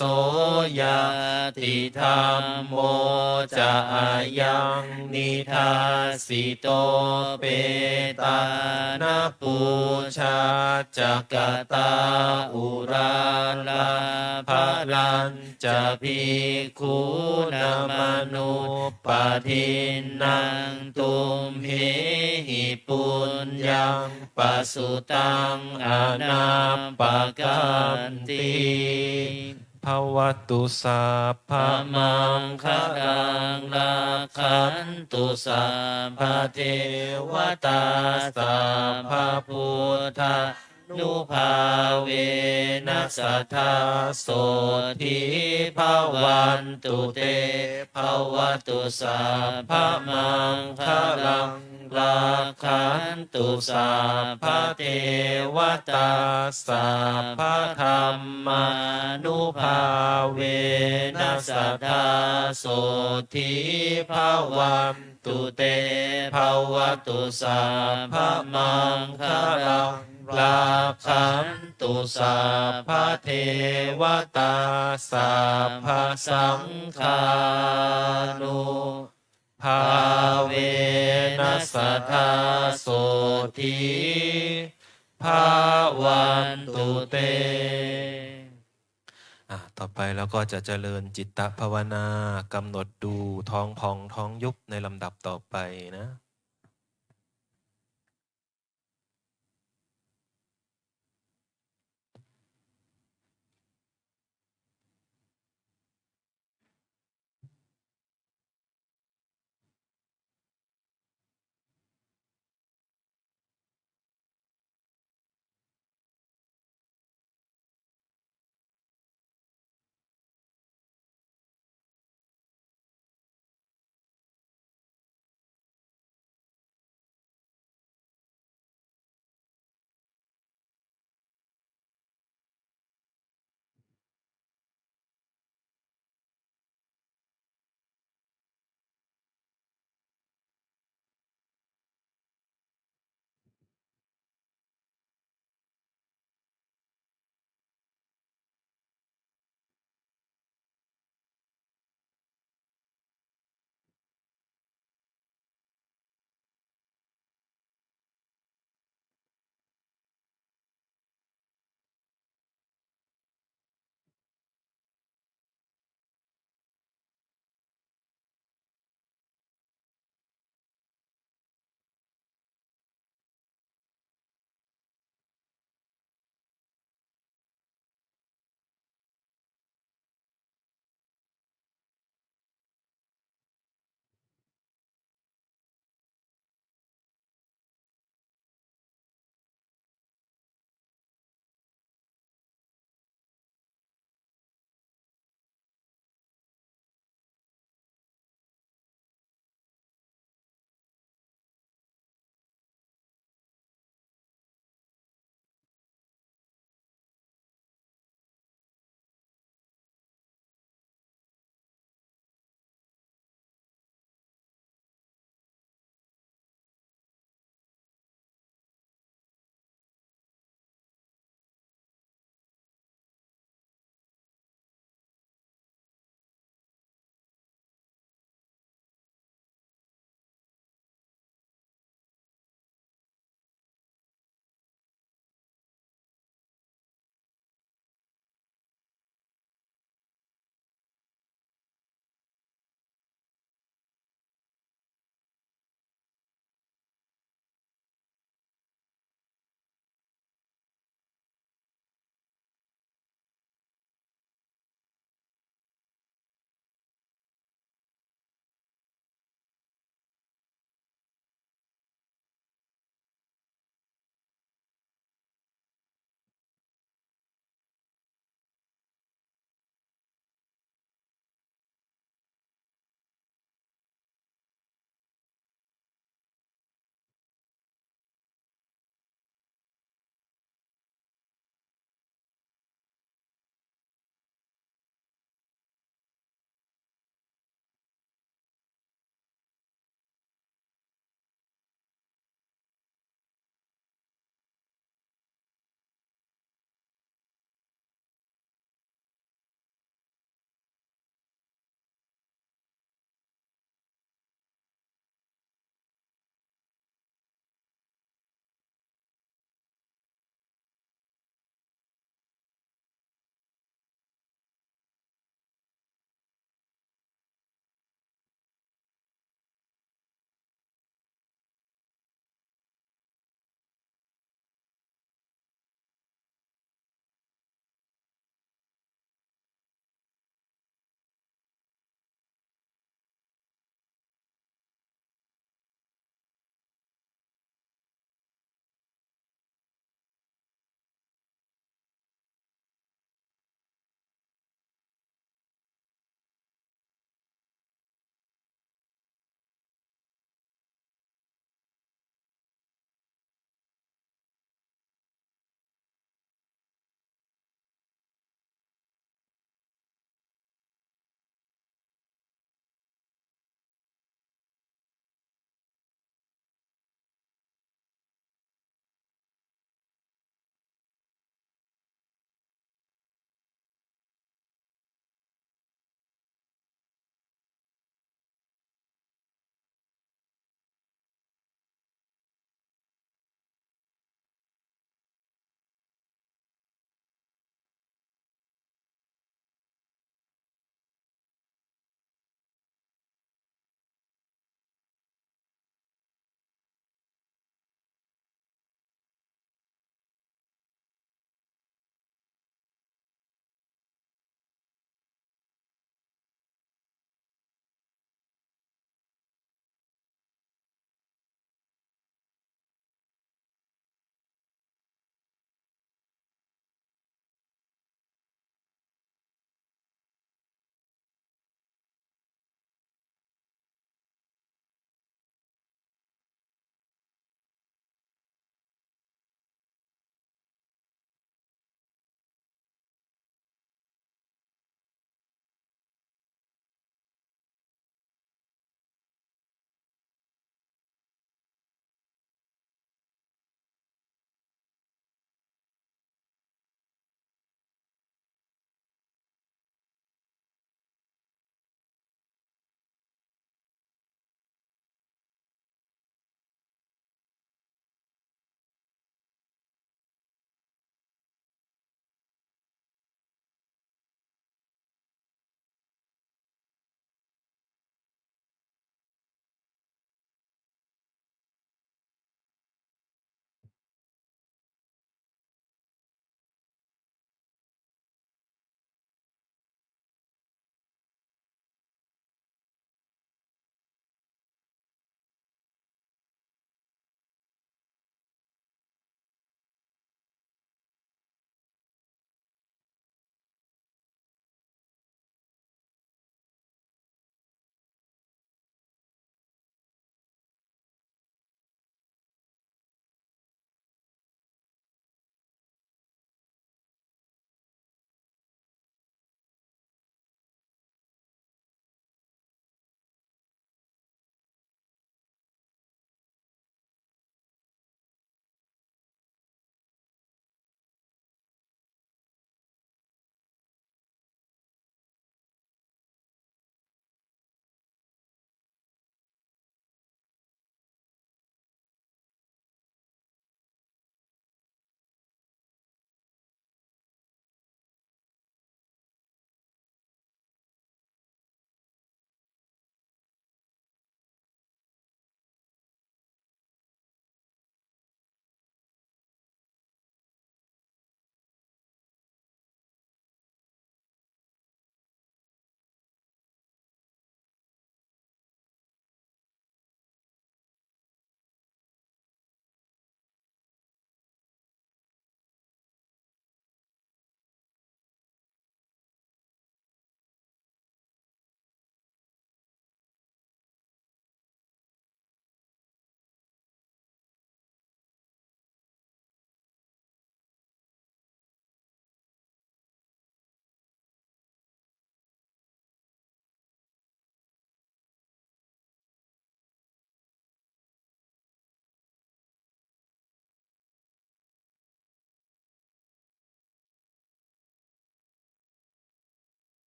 ยาติธรรมโมจะอายังนิทาสิโตเปตานาปูชาจักตาอุราลาภลันจะภิกขุนามานุปาทินนังตุมเหหิปุญญังปัสสุตังอานาปกันติภวตุสัพพมังคลังลักขันตุสัพพเทวตาสัพพพุทธานุภาเวนัสสัทธาโสทิภวันตุเตภวตุสัพพมังคลังลักขันตุสัพพเทวตาสัพพธรรมานุภาเวนัสสัทธาโสทิภวันตุเตภวตุสัพพมังคลังลักขันตุสัพพเทวตาสัพพสังฆานุภาเวนัสสัทธาโสทิภาวันตุเตต่อไปเราก็จะเจริญจิตตภาวนากำหนดดูท้องพองท้องยุบในลำดับต่อไปนะ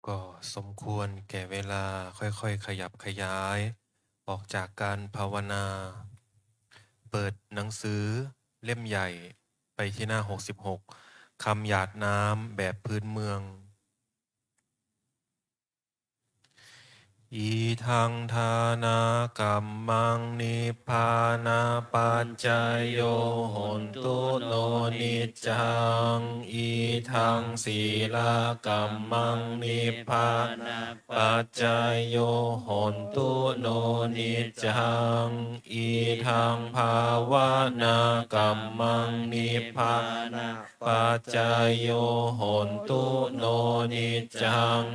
ก็สมควรแก่เวลาค่อยๆขยับขยาย ออกจากการภาวนา เปิดหนังสือเล่มใหญ่ไปที่หน้า 66 คำหยาดน้ำแบบพื้นเมือง อีทังทานากรรมังนิพพานาปัจจายโยโหนตุโนนิจจังอีทังศีลกรรมังนิพพานาปัจจายโยโหนตุโนนิจจังอีทังภาวนากรรมังนิพพานาปัจจายโยโหนตุโนนิจจัง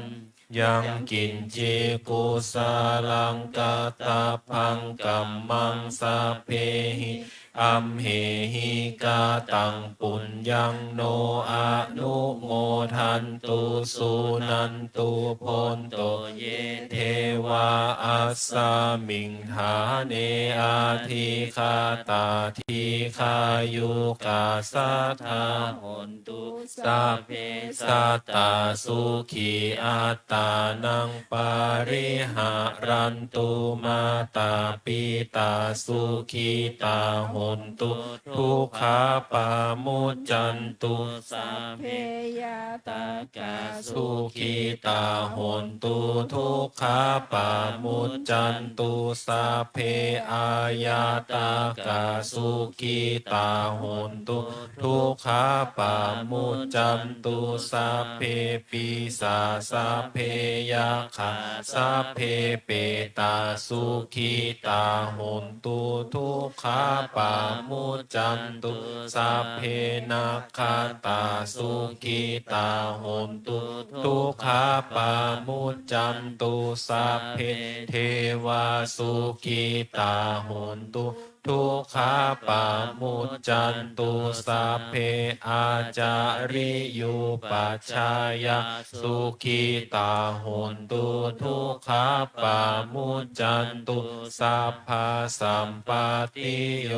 ยังกินจิกุสาลังกาตาพังกัมมังสาเพหิอัมเหหิกาตังปุญญังโนอานุโมทันตุสุนันตุโพนโตเยเทวาอัสสามิงฐาเนอาทิคาตาทิคายุกาสัทธาหนตุสัพเพสัตตาสุขีอัตตานังปาริหารันตุมาตาปิตาสุขีตาหนตุทุกขาปามุจจันตุสัพเพยตากาสุขีตาหนตุทุกขาปามุจจันตุสัพเพอายาตากาสุขีตาหนตุทุกขาปามุจจันตุสัพเพปิสาสัพเพยาขาสัพเพเปตาสุขีตาหนตุทุกขาปามุจจันตุสัพเพนาคาตาสุขีตาหนตุทุกขาปามุจจันตุสัพเพเทวาสุขีตาหนตุทุกขาปามุจจันตุสัพเพอาจาริยุปัชฌายาสุขีตาหนตุทุกขาปามุจจันตุสัพพะสัมปติโย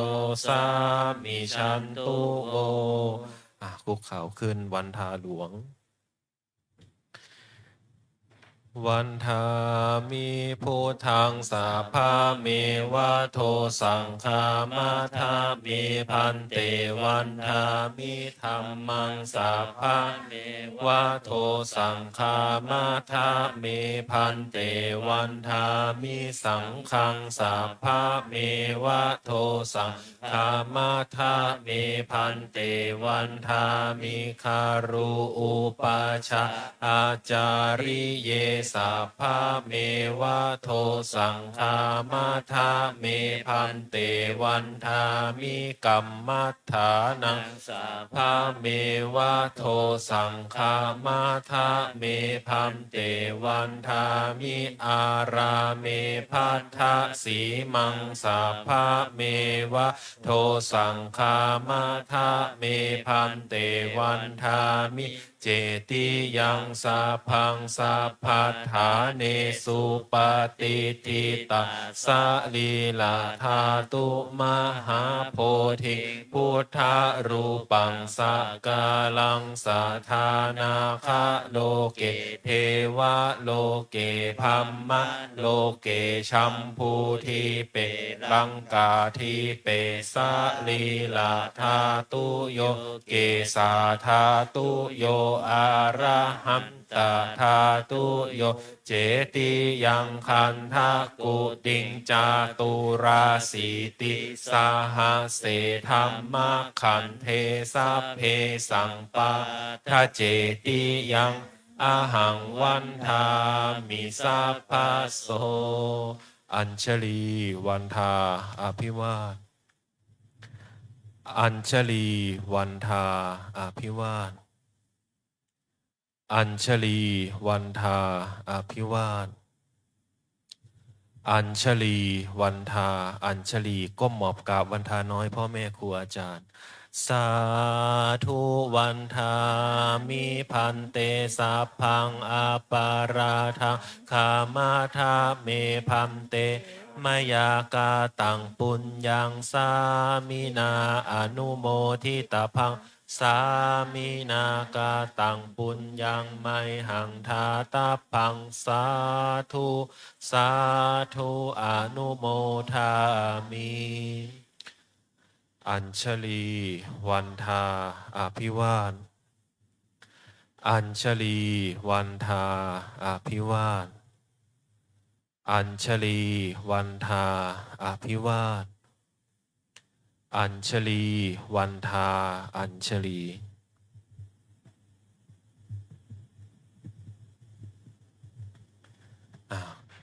สามิชันตุโอคุกเข่าขึ้นวันทาหลวงวันทามิพุทธังสาภาเมวะโทสังฆามาทามิพันเตวันทามิธัมมังสาภาเมวะโทสังฆามาทามิพันเตวันทามิสังฆังสาภาเมวะโทสังฆามาทามิพันเตวันทามิคารุอุปาชาอาจาริเยสัพพะเมวะโทสังฆามาทาเมพันเตวันทามิกัมมัฏฐานังสัพพะเมวะโทสังฆามาทาเมพันเตวันทามิอาราเมพัทธสีมังสัพพะเมวะโทสังฆามาทาเมพันเตวันทามิเจติยังสัพพังสัพพัทธาเนสุปฏิทิตาสะลีลาธาตุมหาโพธิพุทธรูปังสักกาลังสัทธานาคโลเกเทวะโลเกพัมมะโลเกชัมพูทิเปลังกาทิเปสะลีลาธาตุโยเกสาธาตุโยอะระหัมตถาตุโยเจติยังคันทะกุติงจาตุราสีติสหเสธัมมะขันเทสัพเพสังปาทะเจติยังอาหังวันทามิสัพพโสอัญชลีวันทาอภิวาทอัญชลีวันทาอภิวาทอัญชลีวันทาอภิวาทอัญชลีวันทาอัญชลีก้มหมอบกราบวันทาน้อยพ่อแม่ครูอาจารย์สาธุวันทามิพันเตสัพพังอาปาราทังขามาทาเมพันเตมยากาตังปุญญังสามินาอนุโมทิตาพัง สามินากาตังปุญญังไมหังทาตาพังสาธุสาธุอนุโมทามิ อัญชลีวันทาอภิวาทอัญชลีวันทาอภิวาทอัญชลีวันทาอภิวาทอัญชลีวันทาอัญชลี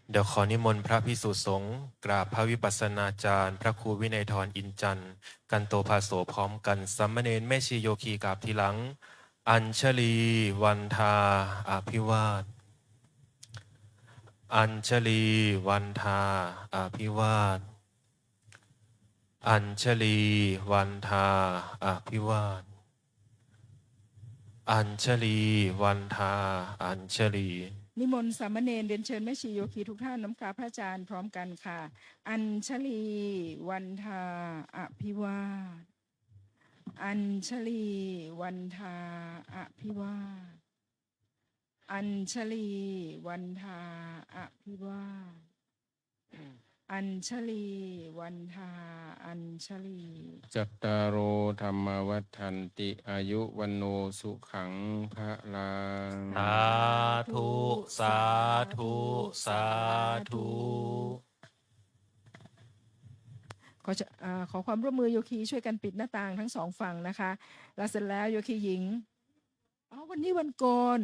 เดี๋ยวขอนิมนต์พระภิกษุสงฆ์กราบพระวิปัสสนาจารย์ พระครูวินัยทรอินจันทร์กันโตภาโสพร้อมกันสัมมเนรแม่ชีโยคีกราบทีหลัง อัญชลีวันทาอภิวาทอัญชลีวันทาอภิวาทอัญชลีวันทาอภิวาทอัญชลีวันทาอัญชลีนิมนต์สามเณรเรียนเชิญแม่ชีโยคีทุกท่านน้ำกราบพระอาจารย์พร้อมกันค่ะ อัญชลีวันทาอภิวาทอัญชลีวันทาอภิวาทอัญชลีวันทาอภิวาทอัญชลีวันทาอัญชลี จัตตารโอธรรมวัฏันติอายุวันโนสุขังพระลัง สาธุสาธุสาธุ ขอความร่วมมือโยคีช่วยกันปิดหน้าต่างทั้งสองฝั่งนะคะแล้วเสร็จแล้วโยคีหญิงวันนี้วันโกน